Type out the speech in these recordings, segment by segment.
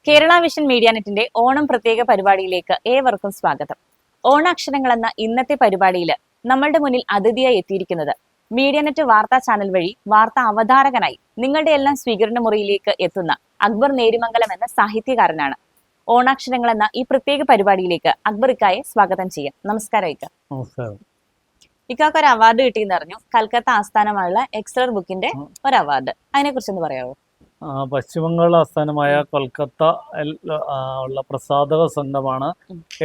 Kerala vision media നെറ്റിന്റെ ഓണം പ്രത്യേക പരിപാടിയിലേക്ക് ഏവർക്കും സ്വാഗതം. ഓണാക്ഷരങ്ങൾ എന്ന ഇന്നത്തെ പരിപാടിയിൽ നമ്മളുടെ മുന്നിൽ അതിഥിയായി എത്തിയിരിക്കുന്നത് മീഡിയ നെറ്റ് വാർത്താ ചാനൽ വഴി വാർത്താ അവതാരകനായി നിങ്ങളുടെ എല്ലാം സ്വീകരണ മുറിയിലേക്ക് എത്തുന്ന അക്ബർ നേരിമംഗലം എന്ന സാഹിത്യകാരനാണ്. ഓണാക്ഷരങ്ങൾ എന്ന ഈ പ്രത്യേക പരിപാടിയിലേക്ക് അക്ബർ ഇക്കായെ സ്വാഗതം ചെയ്യാം. നമസ്കാരം ഇക്ക. നമസ്കാരം. ഇക്കാക്ക് ഒരു അവാർഡ് കിട്ടിയെന്ന് അറിഞ്ഞു. കൽക്കത്ത ആസ്ഥാനമായുള്ള എക്സലർ ബുക്കിന്റെ ഒരു അവാർഡ്, അതിനെ കുറിച്ചൊന്ന് പറയാമോ? പശ്ചിമബംഗാൾ ആസ്ഥാനമായ കൊൽക്കത്ത ഉള്ള പ്രസാധക സംഘമാണ്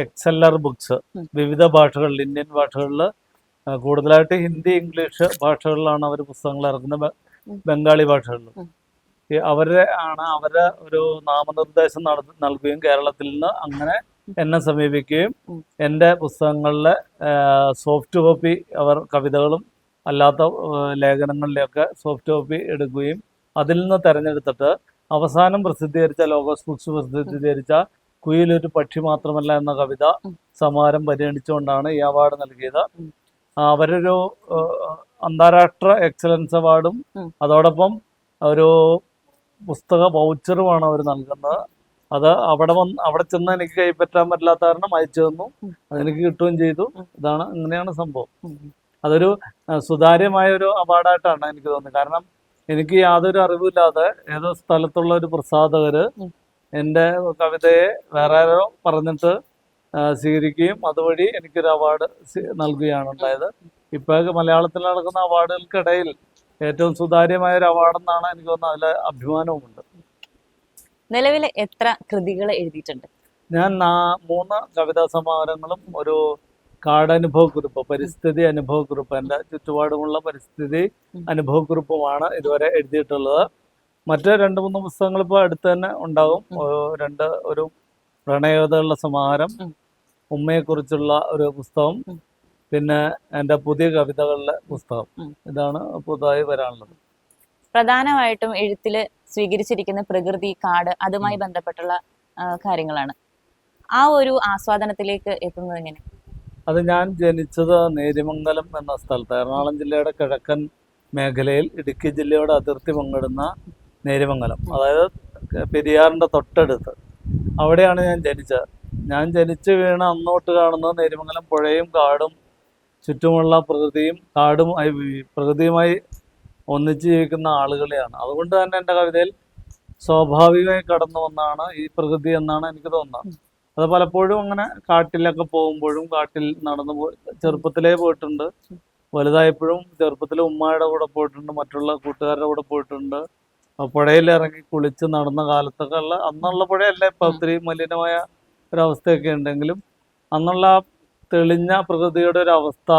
എക്സലർ ബുക്സ്. വിവിധ ഭാഷകളിൽ, ഇന്ത്യൻ ഭാഷകളിൽ കൂടുതലായിട്ട് ഹിന്ദി, ഇംഗ്ലീഷ് ഭാഷകളിലാണ് അവർ പുസ്തകങ്ങൾ ഇറക്കുന്നത്. ബംഗാളി ഭാഷകളിലും അവരെ ഒരു നാമനിർദ്ദേശം നൽകുകയും കേരളത്തിൽ നിന്ന് അങ്ങനെ എന്നെ സമീപിക്കുകയും എൻ്റെ പുസ്തകങ്ങളിലെ സോഫ്റ്റ് കോപ്പി, അവർ കവിതകളും അല്ലാത്ത ലേഖനങ്ങളിലെയൊക്കെ സോഫ്റ്റ് കോപ്പി എടുക്കുകയും അതിൽ നിന്ന് തെരഞ്ഞെടുത്തിട്ട് അവസാനം പ്രസിദ്ധീകരിച്ച ലോഗോസ് ബുക്സ് പ്രസിദ്ധീകരിച്ച കുയിലൊരു പക്ഷി മാത്രമല്ല എന്ന കവിത സമാഹാരം പരിഗണിച്ചുകൊണ്ടാണ് ഈ അവാർഡ് നൽകിയത്. അവരൊരു അന്താരാഷ്ട്ര എക്സലൻസ് അവാർഡും അതോടൊപ്പം ഒരു പുസ്തക വൗച്ചറുമാണ് അവർ നൽകുന്നത്. അത് അവിടെ ചെന്ന് എനിക്ക് കൈപ്പറ്റാൻ പറ്റാത്ത കാരണം അയച്ചു തന്നു, അതെനിക്ക് കിട്ടുകയും ചെയ്തു. ഇങ്ങനെയാണ് സംഭവം. അതൊരു സുതാര്യമായ ഒരു അവാർഡായിട്ടാണ് എനിക്ക് തോന്നുന്നത്. കാരണം എനിക്ക് യാതൊരു അറിവില്ലാതെ ഏതോ സ്ഥലത്തുള്ള ഒരു പ്രസാധകര് എൻ്റെ കവിതയെ വേറെ ആരോ പറഞ്ഞിട്ട് സ്വീകരിക്കുകയും അതുവഴി എനിക്കൊരു അവാർഡ് നൽകുകയാണ് ഉണ്ടായത്. ഇപ്പൊ മലയാളത്തിൽ നടക്കുന്ന അവാർഡുകൾക്കിടയിൽ ഏറ്റവും സുതാര്യമായ ഒരു അവാർഡെന്നാണ് എനിക്ക് തോന്നുന്നത്. അതിലെ അഭിമാനവുമുണ്ട്. നിലവിൽ എത്ര കൃതികൾ എഴുതിയിട്ടുണ്ട്? ഞാൻ 3 കവിതാ സമാഹാരങ്ങളും ഒരു കാടനുഭവക്കുറിപ്പ്, പരിസ്ഥിതി അനുഭവക്കുറിപ്പ്, എൻ്റെ ചുറ്റുപാടുമുള്ള പരിസ്ഥിതി അനുഭവക്കുറിപ്പുമാണ് ഇതുവരെ എഴുതിയിട്ടുള്ളത്. മറ്റ് 2-3 പുസ്തകങ്ങൾ ഇപ്പോൾ അടുത്ത് തന്നെ ഉണ്ടാകും. ഒരു പ്രണയകഥകളുടെ സമാഹാരം, ഉമ്മയെക്കുറിച്ചുള്ള ഒരു പുസ്തകം, പിന്നെ എൻ്റെ പുതിയ കവിതകളുടെ പുസ്തകം. ഇതാണ് പുതുതായി വരാനുള്ളത്. പ്രധാനമായിട്ടും എഴുത്തില് സ്വീകരിച്ചിരിക്കുന്ന പ്രകൃതി, കാട്, അതുമായി ബന്ധപ്പെട്ടുള്ള കാര്യങ്ങളാണ്. ആ ഒരു ആസ്വാദനത്തിലേക്ക് എത്തുന്നത് എങ്ങനെ? അത് ഞാൻ ജനിച്ചത് നേരിമംഗലം എന്ന സ്ഥലത്ത്, എറണാകുളം ജില്ലയുടെ കിഴക്കൻ മേഖലയിൽ ഇടുക്കി ജില്ലയുടെ അതിർത്തി പങ്കിടുന്ന നേരിമംഗലം, അതായത് പെരിയാറിൻ്റെ തൊട്ടടുത്ത്. അവിടെയാണ് ഞാൻ ജനിച്ചത്. ഞാൻ ജനിച്ചു വീണ അന്നോട്ട് കാണുന്നത് നേരിമംഗലം പുഴയും കാടും ചുറ്റുമുള്ള പ്രകൃതിയുമായി ഒന്നിച്ച് ജീവിക്കുന്ന ആളുകളെയാണ്. അതുകൊണ്ട് തന്നെ എൻ്റെ കവിതയിൽ സ്വാഭാവികമായി കടന്നു വന്നാണ് ഈ പ്രകൃതി എന്നാണ് എനിക്ക് തോന്നുന്നത്. അത് പലപ്പോഴും അങ്ങനെ കാട്ടിലൊക്കെ പോകുമ്പോഴും, കാട്ടിൽ ചെറുപ്പത്തിലേ പോയിട്ടുണ്ട്. വലുതായപ്പോഴും ചെറുപ്പത്തിൽ ഉമ്മയുടെ കൂടെ പോയിട്ടുണ്ട്, മറ്റുള്ള കൂട്ടുകാരുടെ കൂടെ പോയിട്ടുണ്ട്. പുഴയിൽ ഇറങ്ങി കുളിച്ച് നടന്ന കാലത്തൊക്കെ അന്നുള്ള പുഴയല്ല, ഇപ്പം ഒത്തിരി മലിനമായ ഒരവസ്ഥയൊക്കെ ഉണ്ടെങ്കിലും അന്നുള്ള തെളിഞ്ഞ പ്രകൃതിയുടെ ഒരു അവസ്ഥ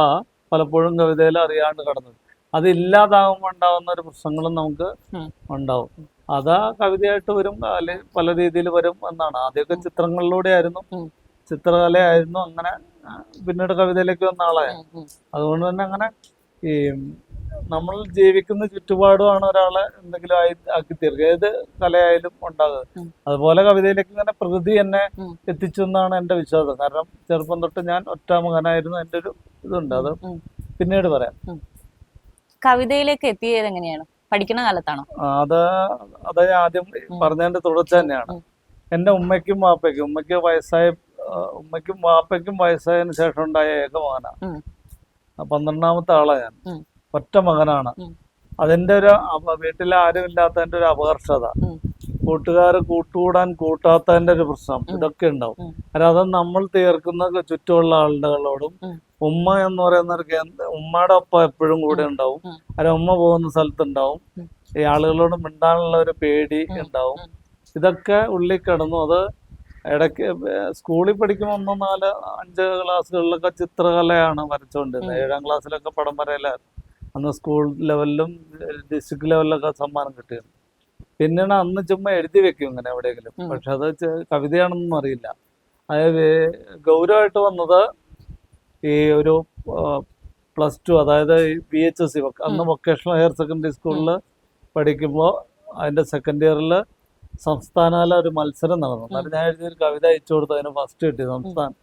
പലപ്പോഴും കവിതയിൽ അറിയാണ്ട് കടന്നു. അതില്ലാതാകുമ്പോൾ ഉണ്ടാകുന്ന ഒരു പ്രശ്നങ്ങളും നമുക്ക് ഉണ്ടാവും. അതാ കവിതയായിട്ട് വരും, അല്ലെങ്കിൽ പല രീതിയിൽ വരും എന്നാണ്. ആദ്യമൊക്കെ ചിത്രങ്ങളിലൂടെ ആയിരുന്നു, ചിത്രകലയായിരുന്നു. അങ്ങനെ പിന്നീട് കവിതയിലേക്ക് വന്ന ആളായിരുന്നു. അതുകൊണ്ട് തന്നെ അങ്ങനെ ഈ നമ്മൾ ജീവിക്കുന്ന ചുറ്റുപാടുമാണ് ഒരാളെ എന്തെങ്കിലും ആക്കി തീർക്കുക. ഏത് കലയായാലും ഉണ്ടാകുക. അതുപോലെ കവിതയിലേക്ക് ഇങ്ങനെ പ്രകൃതി എന്നെ എത്തിച്ചു എന്നാണ് എൻ്റെ വിശ്വാസം. കാരണം ചെറുപ്പം തൊട്ട് ഞാൻ ഒറ്റ മകനായിരുന്നു. എൻ്റെ ഒരു ഇതുണ്ട്, അത് പിന്നീട് പറയാം. കവിതയിലേക്ക് എത്തിയത് എങ്ങനെയാണ്? പഠിക്കുന്ന കാലത്താണോ? അത് ഞാൻ ആദ്യം പറഞ്ഞതിന്റെ തുടർച്ച തന്നെയാണ്. എൻ്റെ ഉമ്മയ്ക്കും വാപ്പയ്ക്കും വയസ്സായതിനു ശേഷം ഉണ്ടായ ഏക മകനാണ്. 12ാമത്തെ ആളാണ് ഞാൻ. ഒറ്റ മകനാണ്. അതിന്റെ ഒരു വീട്ടിൽ ആരും ഇല്ലാത്തതിന്റെ ഒരു അപകർഷത, കൂട്ടുകാർ കൂട്ടുകൂടാൻ കൂട്ടാത്തതിന്റെ ഒരു പ്രശ്നം, ഇതൊക്കെ ഉണ്ടാവും. അല്ലാതെ നമ്മൾ തീർക്കുന്ന ചുറ്റുമുള്ള ആളുകളോടും ഉമ്മ എന്ന് പറയുന്ന ഉമ്മയുടെ ഒപ്പം എപ്പോഴും കൂടെ ഉണ്ടാവും. അല്ല, ഉമ്മ പോകുന്ന സ്ഥലത്തുണ്ടാവും. ഈ ആളുകളോട് മിണ്ടാനുള്ള ഒരു പേടി ഉണ്ടാവും. ഇതൊക്കെ ഉള്ളിൽ കിടന്നു. അത് ഇടയ്ക്ക് സ്കൂളിൽ പഠിക്കുമ്പോൾ 1, 4, 5 ക്ലാസ്സുകളിലൊക്കെ ചിത്രകലയാണ് വരച്ചുകൊണ്ടിരുന്നത്. 7ാം ക്ലാസ്സിലൊക്കെ പടം വരയിലായിരുന്നു. അന്ന് സ്കൂൾ ലെവലിലും ഡിസ്ട്രിക്ട് ലെവലിലൊക്കെ സമ്മാനം കിട്ടിയിരുന്നു. പിന്നീട് അന്ന് ചുമ്മാ എഴുതി വെക്കും ഇങ്ങനെ എവിടെയെങ്കിലും. പക്ഷെ അത് കവിതയാണെന്നൊന്നും അറിയില്ല. അതായത് ഗൗരവമായിട്ട് വന്നത് ഈ ഒരു +2, അതായത് VHSC, അന്ന് വൊക്കേഷണൽ ഹയർ സെക്കൻഡറി സ്കൂളിൽ പഠിക്കുമ്പോൾ അതിൻ്റെ സെക്കൻഡ് ഇയറിൽ സംസ്ഥാനതല ഒരു മത്സരം നടന്നു. എന്നാലും ഞാൻ എഴുതിയൊരു കവിത അയച്ചു കൊടുത്തു, അതിന് ഫസ്റ്റ് കിട്ടി സംസ്ഥാനം.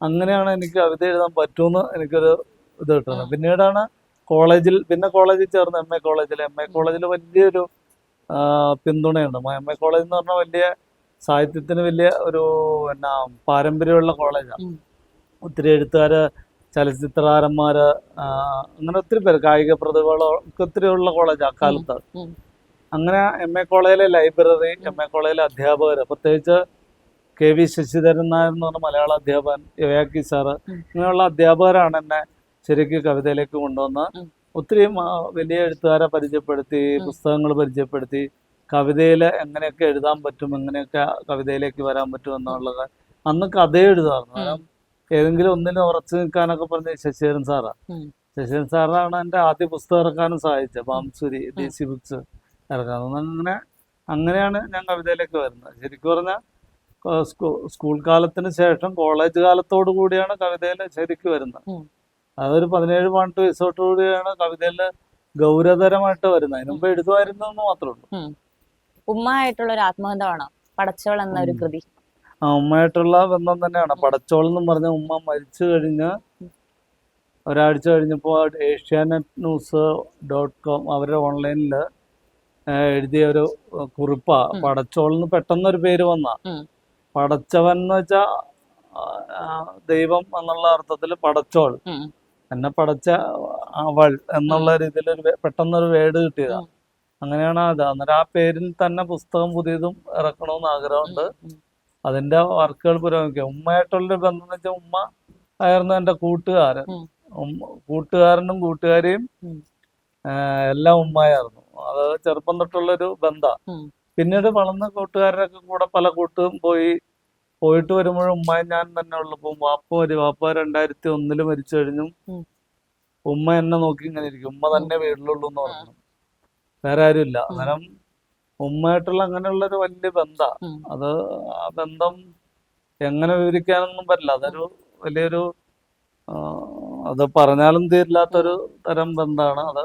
അങ്ങനെയാണ് എനിക്ക് കവിത എഴുതാൻ പറ്റുമെന്ന് എനിക്കൊരു ഇത് കിട്ടുന്നത്. പിന്നീടാണ് കോളേജിൽ ചേർന്ന് MA കോളേജിൽ വലിയൊരു പിന്തുണയുണ്ട്. MA കോളേജ് എന്ന് പറഞ്ഞാൽ വലിയ സാഹിത്യത്തിന് വലിയ ഒരു പിന്നെ പാരമ്പര്യമുള്ള കോളേജാണ്. ഉം. ഒത്തിരി എഴുത്തുകാര്, ചലച്ചിത്രകാരന്മാര്, അങ്ങനെ ഒത്തിരി പേര്, കായിക പ്രതിഭകളൊക്കെ ഒത്തിരി ഉള്ള കോളേജാണ് അക്കാലത്ത്. ഉം. അങ്ങനെ MA കോളേജിലെ ലൈബ്രറി, MA കോളേജിലെ അധ്യാപകർ, പ്രത്യേകിച്ച് KV ശശിധരൻ നായർ എന്ന് പറഞ്ഞ മലയാള അധ്യാപകൻ, യോയാക്കി സാറ്, ഇങ്ങനെയുള്ള അധ്യാപകരാണ് എന്നെ ശരിക്കും കവിതയിലേക്ക് കൊണ്ടുവന്ന് ഒത്തിരി വലിയ എഴുത്തുകാരെ പരിചയപ്പെടുത്തി, പുസ്തകങ്ങൾ പരിചയപ്പെടുത്തി, കവിതയിൽ എങ്ങനെയൊക്കെ എഴുതാൻ പറ്റും, എങ്ങനെയൊക്കെ കവിതയിലേക്ക് വരാൻ പറ്റും എന്നുള്ളത്. അന്ന് കഥ എഴുതാറുണ്ട്. കാരണം ഏതെങ്കിലും ഒന്നിനും ഉറച്ചു നിൽക്കാനൊക്കെ പറഞ്ഞ ശശിധരൻ സാറാണ്. ശശിധരൻ സാറാണ് എൻ്റെ ആദ്യ പുസ്തകം ഇറക്കാനും സഹായിച്ചത്, പാംസൂരി DC ബുക്സ് ഇറക്കാൻ. അങ്ങനെയാണ് ഞാൻ കവിതയിലേക്ക് വരുന്നത്. ശരിക്കും പറഞ്ഞാൽ സ്കൂൾ കാലത്തിന് ശേഷം കോളേജ് കാലത്തോടു കൂടിയാണ് കവിതയിൽ ശരിക്കും വരുന്നത്. അതൊരു 17-18 വയസ്സോടു കൂടിയാണ് കവിതയിൽ ഗൗരവതരമായിട്ട് വരുന്നത്. അതിന് മുമ്പ് എഴുതുമായിരുന്നു എന്ന് മാത്രമേ ഉള്ളൂ. ഉമ്മയായിട്ടുള്ള ഒരു ആത്മബന്ധമാണോ പടച്ചോൾ എന്ന ഒരു കൃതി? ഉമ്മയായിട്ടുള്ള ബന്ധം തന്നെയാണ്. പടച്ചോൾ എന്നും പറഞ്ഞ ഉമ്മ മരിച്ചു കഴിഞ്ഞ് ഒരാഴ്ച കഴിഞ്ഞപ്പോൾ asianet.news.com അവരുടെ ഓൺലൈനിൽ എഴുതിയ ഒരു കുറിപ്പാ. പടച്ചോൾ എന്ന് പെട്ടെന്നൊരു പേര് വന്ന, പടച്ചവൻ എന്ന് വെച്ചാ ദൈവം എന്നുള്ള അർത്ഥത്തിൽ പടച്ചോൾ, എന്നെ പടച്ച അവൾ എന്നുള്ള രീതിയിൽ പെട്ടെന്നൊരു വേർഡ് കിട്ടിയതാ. അങ്ങനെയാണ് അത്. അന്നേരം ആ പേരിൽ തന്നെ പുസ്തകം പുതിയതും ഇറക്കണമെന്ന് ആഗ്രഹമുണ്ട്. അതിന്റെ വർക്കുകൾ പുരോഗമിക്കുക. ഉമ്മയായിട്ടുള്ളൊരു ബന്ധം എന്ന് വെച്ചാൽ ഉമ്മ ആയിരുന്നു എൻ്റെ കൂട്ടുകാരൻ. കൂട്ടുകാരനും കൂട്ടുകാരിയും എല്ലാം ഉമ്മയായിരുന്നു. അത് ചെറുപ്പം തൊട്ടുള്ളൊരു ബന്ധമാണ്. പിന്നീട് വളർന്ന കൂട്ടുകാരൊക്കെ കൂടെ പല കൂട്ടും പോയിട്ട് വരുമ്പോഴും ഉമ്മയും ഞാൻ തന്നെ ഉള്ളപ്പോൾ വാപ്പ 2001 മരിച്ചു കഴിഞ്ഞു. ഉമ്മ എന്നെ നോക്കി ഇങ്ങനെ ഇരിക്കും. ഉമ്മ തന്നെ വീട്ടിലുള്ളൂ എന്ന് പറഞ്ഞു, വേറെ ആരും ഇല്ല. അന്നേരം ഉമ്മയായിട്ടുള്ള അങ്ങനെയുള്ളൊരു വലിയ ബന്ധമാണ് അത്. ആ ബന്ധം എങ്ങനെ വിവരിക്കാനൊന്നും പറ്റില്ല. അതൊരു വലിയൊരു അത് പറഞ്ഞാലും തീരില്ലാത്തൊരു തരം ബന്ധമാണ് അത്.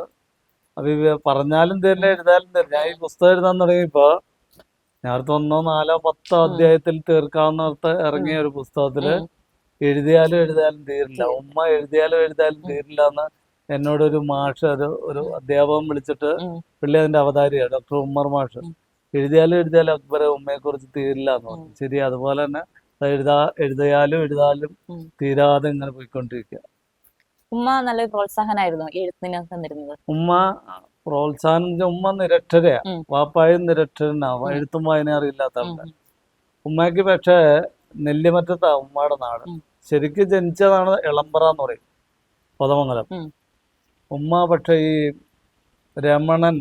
അത് പറഞ്ഞാലും തീരില്ല, എഴുതാനും തീരില്ല. ഞാൻ ഈ പുസ്തകം എഴുതാൻ തുടങ്ങിയപ്പോ ഞാൻ 1, 4, 10 അധ്യായത്തിൽ തീർക്കാവുന്നിടത്ത് ഇറങ്ങിയ ഒരു പുസ്തകത്തില് എഴുതിയാലും തീരില്ല. ഉമ്മ എഴുതിയാലും തീരില്ല എന്ന് എന്നോടൊരു മാഷ്, ഒരു അധ്യാപകൻ വിളിച്ചിട്ട്, പുള്ളി അതിന്റെ അവതാരിയാണ്, ഡോക്ടർ ഉമ്മർ മാഷ്. എഴുതിയാലും അക്ബറെ ഉമ്മയെ കുറിച്ച് തീരില്ല എന്ന് പറഞ്ഞു. ശരി, അതുപോലെ തന്നെ എഴുതിയാലും തീരാതെ ഇങ്ങനെ പോയിക്കൊണ്ടിരിക്കുക. ഉമ്മ നല്ലൊരു പ്രോത്സാഹനമായിരുന്നു എഴുത്തിനൊക്കെ തന്നിരുന്നത്. ഉമ്മ പ്രോത്സാഹനം, ഉമ്മ നിരക്ഷരയാ, വാപ്പായും നിരക്ഷരനാ, എഴുത്തും വായന അറിയില്ലാത്ത ആൾക്കാർ. ഉമ്മയ്ക്ക് പക്ഷേ നെല്ലിമറ്റത്താ ഉമ്മയുടെ നാട്. ശരിക്കും ജനിച്ചതാണ് എളമ്പറ എന്ന് പറയും, കൊതമംഗലം. ഉമ്മ പക്ഷെ ഈ രമണൻ,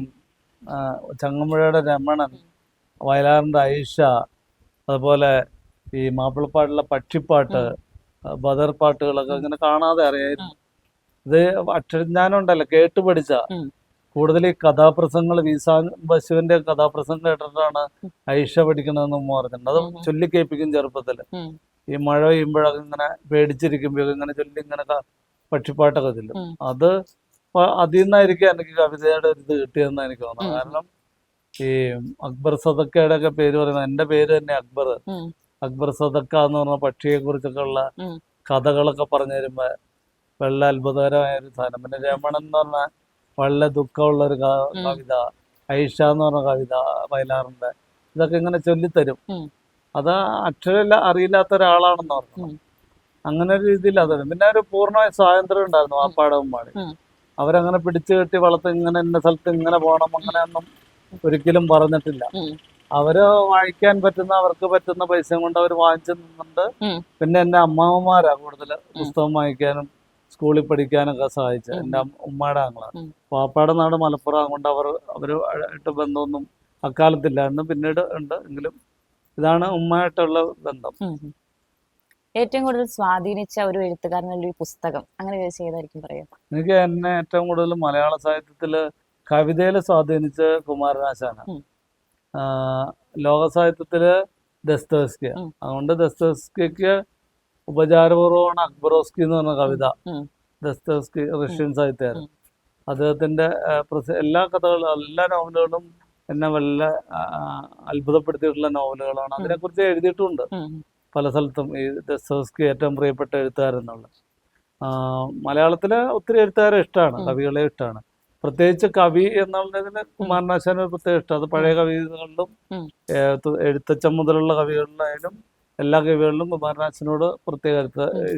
ചങ്ങമ്പുഴയുടെ രമണൻ, വയലാറിന്റെ ഐഷ, അതുപോലെ ഈ മാപ്പിളപ്പാട്ടിലെ പക്ഷിപ്പാട്ട്, ബദർ പാട്ടുകളൊക്കെ ഇങ്ങനെ കാണാതെ അറിയായിരുന്നു. ഇത് അക്ഷരജ്ഞാനം ഉണ്ടല്ലോ, കേട്ട് പഠിച്ച. കൂടുതൽ ഈ കഥാപ്രസംഗങ്ങൾ, ബശുവിന്റെ കഥാപ്രസംഗം കേട്ടിട്ടാണ് ഐഷ പഠിക്കണമെന്ന് ഉമ്മ പറഞ്ഞിട്ടുണ്ട്. അത് ചൊല്ലിക്കേൽപ്പിക്കും ചെറുപ്പത്തില്. ഈ മഴ പെയ്യുമ്പോഴൊക്കെ ഇങ്ങനെ പേടിച്ചിരിക്കുമ്പോ ഇങ്ങനെ ചൊല്ലി ഇങ്ങനെ പക്ഷിപ്പാട്ടൊക്കെ ചൊല്ലും. അത് അതിൽ നിന്നായിരിക്കും എനിക്ക് കവിതയുടെ ഒരു ഇത് കിട്ടിയതെന്ന് എനിക്ക് തോന്നുന്നു. കാരണം ഈ അക്ബർ സദക്കയുടെ ഒക്കെ പേര് പറയുന്നത്, എന്റെ പേര് തന്നെ അക്ബർ സദക്ക എന്ന് പറഞ്ഞ പക്ഷിയെ കുറിച്ചൊക്കെ ഉള്ള കഥകളൊക്കെ പറഞ്ഞു തരുമ്പോ വളരെ അത്ഭുതകരമായ ഒരു സാധനം. പിന്നെ രമണൻ എന്ന് പറഞ്ഞ വളരെ ദുഃഖമുള്ള ഒരു കവിത, ഐഷ എന്ന് പറഞ്ഞ കവിത വയലാറിന്റെ, ഇതൊക്കെ ഇങ്ങനെ ചൊല്ലിത്തരും. അത് അക്ഷരം അറിയില്ലാത്ത ഒരാളാണെന്ന് പറഞ്ഞു. അങ്ങനെ ഒരു രീതിയിൽ അതാണ്. പിന്നെ ഒരു പൂർണ്ണമായ സ്വാതന്ത്ര്യം ഉണ്ടായിരുന്നു വാപ്പാടവന്മാര്. അവരങ്ങനെ പിടിച്ചു കെട്ടി വളർത്ത് ഇങ്ങനെ ഇന്ന സ്ഥലത്ത് ഇങ്ങനെ പോകണം അങ്ങനെയൊന്നും ഒരിക്കലും പറഞ്ഞിട്ടില്ല. അവര് വായിക്കാൻ പറ്റുന്ന, അവർക്ക് പറ്റുന്ന പൈസ കൊണ്ട് അവർ വാങ്ങിച്ചു നിന്നുണ്ട്. പിന്നെ എന്റെ അമ്മാവന്മാരാ കൂടുതൽ പുസ്തകം വായിക്കാനും സ്കൂളിൽ പഠിക്കാനൊക്കെ സഹായിച്ചത്. എൻ്റെ ഉമ്മയുടെ ആങ്ങളാണ്. വാപ്പയുടെ നാട് മലപ്പുറം, അതുകൊണ്ട് അവരുമായിട്ട് ബന്ധമൊന്നും അക്കാലത്തില്ലായിരുന്നു, പിന്നീട് ഉണ്ട്. എങ്കിലും ഇതാണ് ഉമ്മയായിട്ടുള്ള ബന്ധം. ഏറ്റവും കൂടുതൽ സ്വാധീനിച്ച ഒരു എഴുത്തുകാരനുള്ള ഒരു പുസ്തകം അങ്ങനെ ഏതായിരിക്കും പറയാം? എനിക്ക് എന്നെ ഏറ്റവും കൂടുതൽ മലയാള സാഹിത്യത്തില് കവിതയിൽ സ്വാധീനിച്ച കുമാരനാശാനാണ്. ലോക സാഹിത്യത്തില് ദസ്തോവ്സ്കി. അതുകൊണ്ട് ദസ്തോവ്സ്കിക്ക് ഉപചാരപൂർവ്വമാണ് അക്ബറോസ്കി എന്ന് പറഞ്ഞ കവിത. ദസ്തോവ്സ്കി റഷ്യൻ സാഹിത്യകാരൻ. അദ്ദേഹത്തിന്റെ എല്ലാ കഥകളും, എല്ലാ നോവലുകളും എന്നെ വല്ല അത്ഭുതപ്പെടുത്തിയിട്ടുള്ള നോവലുകളാണ്. അതിനെക്കുറിച്ച് എഴുതിയിട്ടുണ്ട് പല സ്ഥലത്തും. ഈ ദസ്തോവ്സ്കി ഏറ്റവും പ്രിയപ്പെട്ട എഴുത്തുകാരെന്നുള്ള. മലയാളത്തിലെ ഒത്തിരി എഴുത്തുകാരെ ഇഷ്ടമാണ്, കവികളെ ഇഷ്ടമാണ്. പ്രത്യേകിച്ച് കവി എന്നുള്ളതിന് കുമാരനാശാൻ ഒരു പ്രത്യേക ഇഷ്ടം. അത് പഴയ കവികളിലും എഴുത്തച്ഛൻ മുതലുള്ള കവികളിലായാലും എല്ലാ കവികളിലും കുമാരനാശാനോട് പ്രത്യേക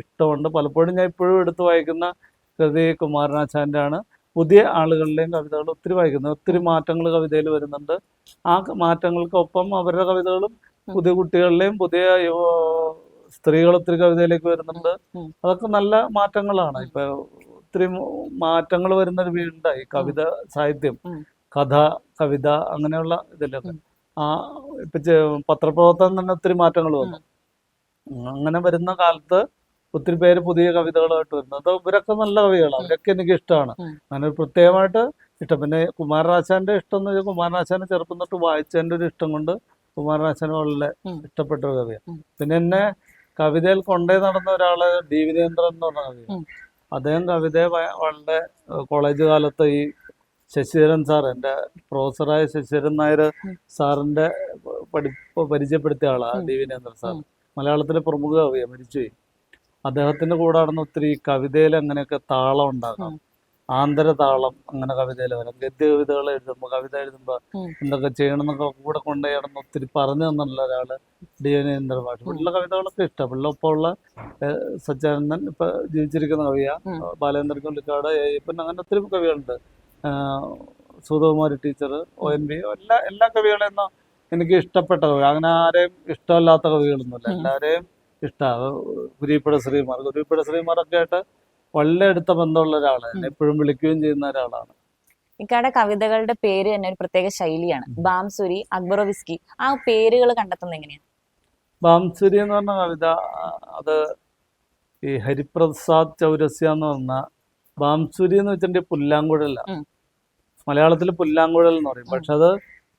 ഇഷ്ടമുണ്ട്. പലപ്പോഴും ഞാൻ ഇപ്പോഴും എടുത്ത് വായിക്കുന്ന കൃതി കുമാരനാശാന്റെ ആണ്. പുതിയ ആളുകളുടെയും കവിതകൾ ഒത്തിരി വായിക്കുന്നത്, ഒത്തിരി മാറ്റങ്ങൾ കവിതയിൽ വരുന്നുണ്ട്. ആ മാറ്റങ്ങൾക്കൊപ്പം അവരുടെ കവിതകളും പുതിയ കുട്ടികളുടെയും പുതിയ സ്ത്രീകൾ ഒത്തിരി കവിതയിലേക്ക് വരുന്നുണ്ട്. അതൊക്കെ നല്ല മാറ്റങ്ങളാണ്. ഇപ്പൊ ഒത്തിരി മാറ്റങ്ങൾ വരുന്നൊരു വീണ്ടായി കവിത സാഹിത്യം, കഥ, കവിത അങ്ങനെയുള്ള ഇതിലൊക്കെ. ഇപ്പൊ പത്രപ്രവർത്തനം തന്നെ ഒത്തിരി മാറ്റങ്ങൾ വന്നു. അങ്ങനെ വരുന്ന കാലത്ത് ഒത്തിരി പേര് പുതിയ കവിതകളായിട്ട് വരുന്നു. അത് ഇവരൊക്കെ നല്ല കവികളാണ്, അവരൊക്കെ എനിക്ക് ഇഷ്ടമാണ്. അങ്ങനെ പ്രത്യേകമായിട്ട് ഇഷ്ടം. പിന്നെ കുമാരനാശാന്റെ ഇഷ്ടം എന്ന് വെച്ചാൽ കുമാരനാശാനെ ചെറുപ്പം തൊട്ട് വായിച്ചതിന്റെ ഒരു ഇഷ്ടം കൊണ്ട് കുമാരനാശാന് വളരെ ഇഷ്ടപ്പെട്ട ഒരു കവിയാണ്. പിന്നെ എന്നെ കവിതയിൽ കൊണ്ടേ നടന്ന ഒരാള് ഡി വീരേന്ദ്രൻ എന്ന് പറഞ്ഞ കവിയാണ്. അദ്ദേഹം കവിതയെ വളരെ കോളേജ് കാലത്ത് ഈ ശശിധരൻ സാർ, എൻ്റെ പ്രൊഫസറായ ശശിധരൻ നായർ സാറിന്റെ പരിചയപ്പെടുത്തിയ ആളാണ് ഡി വീരേന്ദ്രൻ സാർ. മലയാളത്തിലെ പ്രമുഖ കവിയാണ്, മരിച്ചുപോയി. അദ്ദേഹത്തിന്റെ കൂടെ നടന്ന ഒത്തിരി കവിതയിൽ അങ്ങനെയൊക്കെ താളം ഉണ്ടാകാം, ആന്തരതാളം അങ്ങനെ കവിതയിൽ വരാം. ഗദ്യ കവിതകൾ എഴുതുമ്പോൾ, കവിത എഴുതുമ്പോൾ എന്തൊക്കെ ചെയ്യണം എന്നൊക്കെ കൂടെ കൊണ്ടുപോയി നടന്ന് ഒത്തിരി പറഞ്ഞു തന്നുള്ള ഒരാള് ഡി വീരേന്ദ്ര ഭാഷ. പിള്ള കവിതകളൊക്കെ ഇഷ്ടം. പിള്ളൊപ്പമുള്ള സച്ചാനന്ദൻ ഇപ്പൊ ജീവിച്ചിരിക്കുന്ന കവിയാ, ബാലേന്ദ്രൻ കൊല്ലിക്കാട്, പിന്നെ അങ്ങനെ ഒത്തിരി കവികളുണ്ട്. സുധകുമാരി ടീച്ചർ, ONV, എല്ലാ കവികളെയും എനിക്ക് ഇഷ്ടപ്പെട്ട കവി. അങ്ങനെ ആരെയും ഇഷ്ടമല്ലാത്ത കവികളൊന്നുമില്ല, എല്ലാവരെയും ഇഷ്ടമാണ്. ഗുരുപ്പുഴ ശ്രീമാറൊക്കെ ആയിട്ട് വളരെ അടുത്ത ബന്ധമുള്ള ഒരാളാണ്, എപ്പോഴും വിളിക്കുകയും ചെയ്യുന്ന ഒരാളാണ്. ഇക്കാടെ കവിതകളുടെ പേര് തന്നെ ഒരു പ്രത്യേക ശൈലിയാണ്. ബാംസുരി, അക്ബറോവിസ്കി, ആ പേരുകൾ കണ്ടെത്തുന്നത് എങ്ങനെയാണ്? ബാംസുരി എന്ന് പറഞ്ഞ കവിത അത് ഈ ഹരിപ്രസാദ് ചൗരസ്യ എന്ന് പറഞ്ഞ ബാംസുരി എന്ന് വെച്ചിട്ടുണ്ടെങ്കിൽ പുല്ലാങ്കുഴല, മലയാളത്തിൽ പുല്ലാങ്കുഴൽ എന്ന് പറയും. പക്ഷെ അത്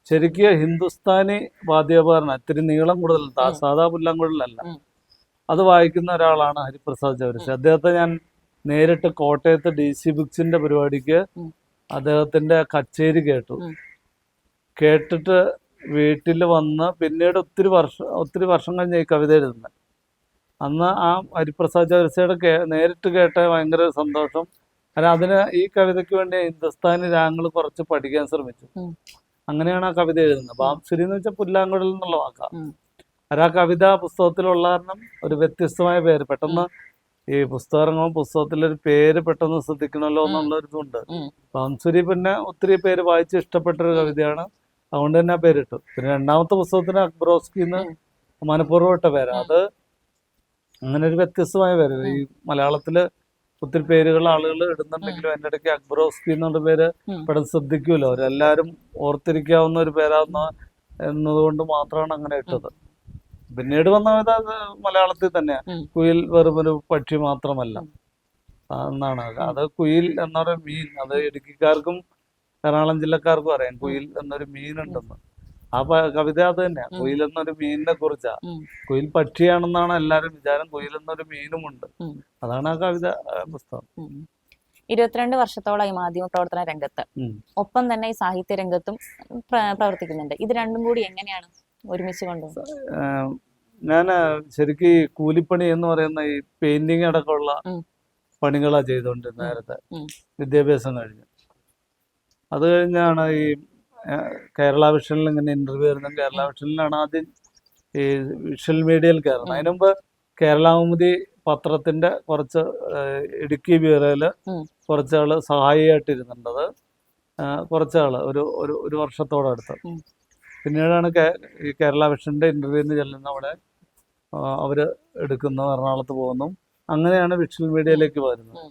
ശരിക്കും ഹിന്ദുസ്ഥാനി വാദ്യോപകരണം, ഇത്തിരി നീളം കൂടുതൽ, സാധാ പുല്ലാങ്കുഴലല്ല. അത് വായിക്കുന്ന ഒരാളാണ് ഹരിപ്രസാദ് ചൗരസ്യ. അദ്ദേഹത്തെ ഞാൻ നേരിട്ട് കോട്ടയത്ത് DC ബുക്സിന്റെ പരിപാടിക്ക് അദ്ദേഹത്തിന്റെ കച്ചേരി കേട്ടിട്ട് വീട്ടിൽ വന്ന് പിന്നീട് ഒത്തിരി വർഷം കഴിഞ്ഞ് ഈ കവിത എഴുതുന്നത്. അന്ന് ആ ഹരിപ്രസാദ് ചൗരസ്യയുടെ നേരിട്ട് കേട്ട ഭയങ്കര സന്തോഷം. കാരണം അതിന് ഈ കവിതയ്ക്ക് വേണ്ടി ഹിന്ദുസ്ഥാനി രാഗങ്ങൾ കുറച്ച് പഠിക്കാൻ ശ്രമിച്ചു. അങ്ങനെയാണ് ആ കവിത എഴുതുന്നത്. ബാംസുരി എന്ന് വെച്ചാൽ പുല്ലാങ്കുഴൽ എന്നുള്ള വാക്കാം. ആ കവിത പുസ്തകത്തിലുള്ള കാരണം ഒരു വ്യത്യസ്തമായ പേര്. പെട്ടെന്ന് ഈ പുസ്തകം ഇറങ്ങുമ്പോൾ പുസ്തകത്തിലൊരു പേര് പെട്ടെന്ന് ശ്രദ്ധിക്കണമല്ലോ എന്നുള്ളൊരു ഇതുണ്ട്. ബാംസുരി പിന്നെ ഒത്തിരി പേര് വായിച്ച് ഇഷ്ടപ്പെട്ടൊരു കവിതയാണ്, അതുകൊണ്ട് തന്നെ ആ പേരിട്ടു. പിന്നെ രണ്ടാമത്തെ പുസ്തകത്തിന് അക്ബറോസ്കിന്ന് മനഃപൂർവ്വം ഇട്ട പേരാണ്. അത് അങ്ങനെ ഒരു വ്യത്യസ്തമായ പേര്. ഈ മലയാളത്തില് ഒത്തിരി പേരുകൾ ആളുകൾ ഇടുന്നുണ്ടെങ്കിലും എൻ്റെ ഇടയ്ക്ക് അക്ബറോസ്കി എന്നുള്ള പേര് പെട്ടെന്ന് ശ്രദ്ധിക്കുമല്ലോ, അവരെല്ലാവരും ഓർത്തിരിക്കാവുന്ന ഒരു പേരാവുന്ന എന്നതുകൊണ്ട് മാത്രമാണ് അങ്ങനെ ഇട്ടത്. പിന്നീട് വന്ന മലയാളത്തിൽ തന്നെയാണ്. കുയിൽ വെറുമൊരു പക്ഷി മാത്രമല്ല എന്നാണ്. അത് കുയിൽ എന്നൊരു മീൻ, അത് ഇടുക്കിക്കാർക്കും എറണാകുളം ജില്ലക്കാർക്കും അറിയാം കുയിൽ എന്നൊരു മീനുണ്ടെന്ന്. ആ കവിത അത് തന്നെയാ, കുയിൽ എന്നൊരു മീനിനെ കുറിച്ചാ. കുയിൽ പക്ഷിയാണെന്നാണ് എല്ലാരും വിചാരം, കുയിൽ എന്നൊരു മീനുമുണ്ട്. അതാണ് ആ കവിത പുസ്തകം. 22 വർഷത്തോളം ഈ മാധ്യമ പ്രവർത്തന രംഗത്ത്, ഒപ്പം തന്നെ ഈ സാഹിത്യ രംഗത്തും പ്രവർത്തിക്കുന്നുണ്ട്. ഇത് രണ്ടും കൂടി എങ്ങനെയാണ് ഒരുമിച്ച് കൊണ്ടുപോകുന്നത്? ഞാൻ ശരിക്കും ഈ കൂലിപ്പണി എന്ന് പറയുന്ന ഈ പെയിന്റിങ് അടക്കമുള്ള പണികളാ ചെയ്തോണ്ടിരുന്നത് നേരത്തെ, വിദ്യാഭ്യാസം കഴിഞ്ഞ്. അത് കഴിഞ്ഞാണ് ഈ കേരള വിഷനിൽ ഇങ്ങനെ ഇന്റർവ്യൂ വരുന്നത്. കേരള വിഷനിലാണ് ആദ്യം ഈ വിഷ്വൽ മീഡിയയിൽ കയറുന്നത്. അതിനു മുമ്പ് കേരളകൗമുദി പത്രത്തിന്റെ കുറച്ച് ഇടുക്കി ബ്യൂറോയില് കുറച്ചാള് സഹായിയായിട്ടിരുന്നുണ്ടത്, കുറച്ചാള് ഒരു വർഷത്തോടെ അടുത്ത്. പിന്നീടാണ് ഈ കേരള വിഷന്റെ ഇന്റർവ്യൂവിന് ചെല്ലുന്ന അവിടെ അവര് എടുക്കുന്നു, എറണാകുളത്ത് പോകുന്നു. അങ്ങനെയാണ് വിഷ്വൽ മീഡിയയിലേക്ക് വരുന്നത്.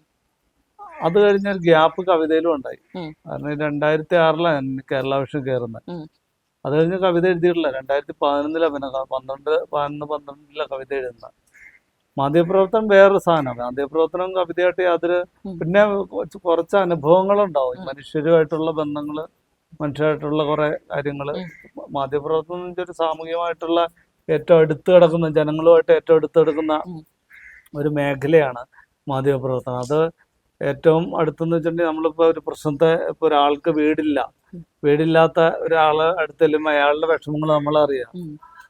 അത് കഴിഞ്ഞൊരു ഗ്യാപ്പ് കവിതയിലും ഉണ്ടായി. കാരണം 2006 കേരള വിഷൻ കയറുന്നത്. അത് കഴിഞ്ഞ് കവിത എഴുതിയിട്ടില്ല. 2011 പിന്നെ 12 കവിത എഴുതുന്ന. മാധ്യമപ്രവർത്തനം വേറൊരു സാധനമാണ്. മാധ്യമപ്രവർത്തനം കവിതയായിട്ട് യാതൊരു, പിന്നെ കുറച്ച് അനുഭവങ്ങളുണ്ടാവും, മനുഷ്യരുമായിട്ടുള്ള ബന്ധങ്ങള്, മനുഷ്യരായിട്ടുള്ള കുറെ കാര്യങ്ങള്. മാധ്യമപ്രവർത്തനം ഒരു സാമൂഹികമായിട്ടുള്ള ഏറ്റവും അടുത്ത് കിടക്കുന്ന, ജനങ്ങളുമായിട്ട് ഏറ്റവും അടുത്ത് കിടക്കുന്ന ഒരു മേഖലയാണ് മാധ്യമപ്രവർത്തനം. അത് ഏറ്റവും അടുത്തെന്ന് വെച്ചിട്ടുണ്ടെങ്കിൽ നമ്മളിപ്പോ ഒരു പ്രശ്നത്തെ, ഇപ്പൊ ഒരാൾക്ക് വീടില്ലാത്ത ഒരാള് അടുത്തെല്ലുമ്പോൾ അയാളുടെ വിഷമങ്ങൾ നമ്മളറിയാം.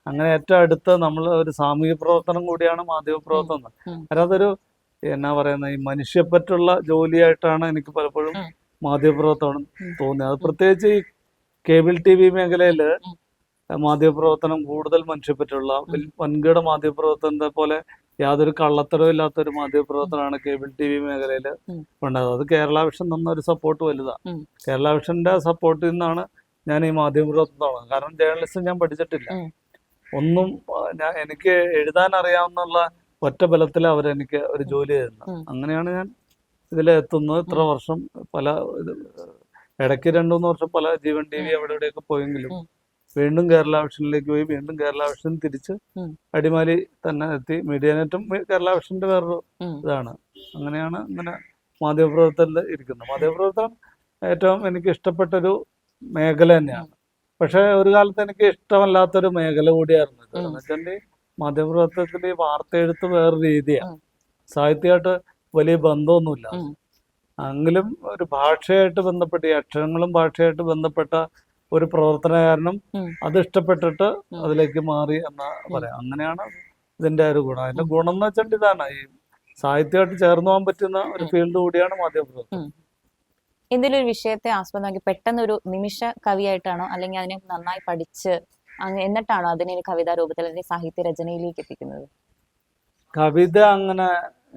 അങ്ങനെ ഏറ്റവും അടുത്ത് നമ്മൾ ഒരു സാമൂഹിക പ്രവർത്തനം കൂടിയാണ് മാധ്യമപ്രവർത്തനം. കാരണം അതൊരു എന്നാ പറയുന്ന ഈ മനുഷ്യപ്പറ്റുള്ള ജോലിയായിട്ടാണ് എനിക്ക് പലപ്പോഴും മാധ്യമപ്രവർത്തനം തോന്നി. അത് പ്രത്യേകിച്ച് ഈ കേബിൾ ടി വി മേഖലയിൽ മാധ്യമപ്രവർത്തനം കൂടുതൽ മനുഷ്യപ്പറ്റുള്ള വൻകിട മാധ്യമപ്രവർത്തനത്തെ പോലെ യാതൊരു കള്ളത്തരവും ഇല്ലാത്ത ഒരു മാധ്യമപ്രവർത്തനമാണ് കേബിൾ ടി വി മേഖലയിൽ ഉണ്ടായത്. അത് കേരള വിഷൻ തന്ന ഒരു സപ്പോർട്ട് വലുതാണ്. കേരള വിഷന്റെ സപ്പോർട്ടിൽ നിന്നാണ് ഞാൻ ഈ മാധ്യമപ്രവർത്തനം തുടങ്ങുന്നത്. കാരണം ജേർണലിസം ഞാൻ പഠിച്ചിട്ടില്ല, ഒന്നും എനിക്ക് എഴുതാൻ അറിയാവുന്നുള്ള ഒറ്റ ബലത്തിൽ അവരെനിക്ക് ഒരു ജോലി തരുന്നത്. അങ്ങനെയാണ് ഞാൻ ഇതിലെത്തുന്നത്. ഇത്ര വർഷം പല ഇടയ്ക്ക് 2-3 വർഷം പല ജീവൻ ടി വി അവിടെ ഇവിടെയൊക്കെ പോയെങ്കിലും വീണ്ടും കേരള വിഷനിലേക്ക് പോയി, വീണ്ടും കേരള വിഷൻ തിരിച്ച് അടിമാലി തന്നെ എത്തി. മീഡിയാനെറ്റും കേരള വിഷന്റെ വേറൊരു ഇതാണ്. അങ്ങനെയാണ് ഇങ്ങനെ മാധ്യമപ്രവർത്തനത്തിൽ ഇരിക്കുന്നത്. മാധ്യമപ്രവർത്തനം ഏറ്റവും എനിക്ക് ഇഷ്ടപ്പെട്ടൊരു മേഖല തന്നെയാണ്. പക്ഷെ ഒരു കാലത്ത് എനിക്ക് ഇഷ്ടമല്ലാത്തൊരു മേഖല കൂടിയായിരുന്നു ഇത്. എന്ന് വെച്ചാൽ മാധ്യമപ്രവർത്തനത്തിൽ ഈ വാർത്ത എഴുത്ത് വേറെ രീതിയാണ്, സാഹിത്യമായിട്ട് വലിയ ബന്ധമൊന്നുമില്ല. എങ്കിലും ഒരു ഭാഷയായിട്ട് ബന്ധപ്പെട്ട്, ഈ അക്ഷരങ്ങളും ഭാഷയായിട്ട് ബന്ധപ്പെട്ട ഒരു പ്രവർത്തന കാരണം അത് ഇഷ്ടപ്പെട്ടിട്ട് അതിലേക്ക് മാറി എന്നാ പറയാം. അങ്ങനെയാണ് ഇതിന്റെ ഒരു ഗുണം. അതിന്റെ ഗുണം എന്ന് വെച്ചിട്ട് ഇതാണ്, ഈ സാഹിത്യമായിട്ട് ചേർന്ന് പോകാൻ പറ്റുന്ന ഒരു ഫീൽഡ് കൂടിയാണ് മാധ്യമപ്രവർത്തനം. എന്തെങ്കിലും ഒരു വിഷയത്തെ ആസ്പദമാക്കി പെട്ടെന്ന് ഒരു നിമിഷ കവിയായിട്ടാണോ, അല്ലെങ്കിൽ അതിനെ നന്നായി പഠിച്ച് എന്നിട്ടാണോ അതിനെ കവിതാ രൂപത്തിൽ അല്ലെങ്കിൽ സാഹിത്യ രചനയിലേക്ക് എത്തിക്കുന്നത്? കവിത അങ്ങനെ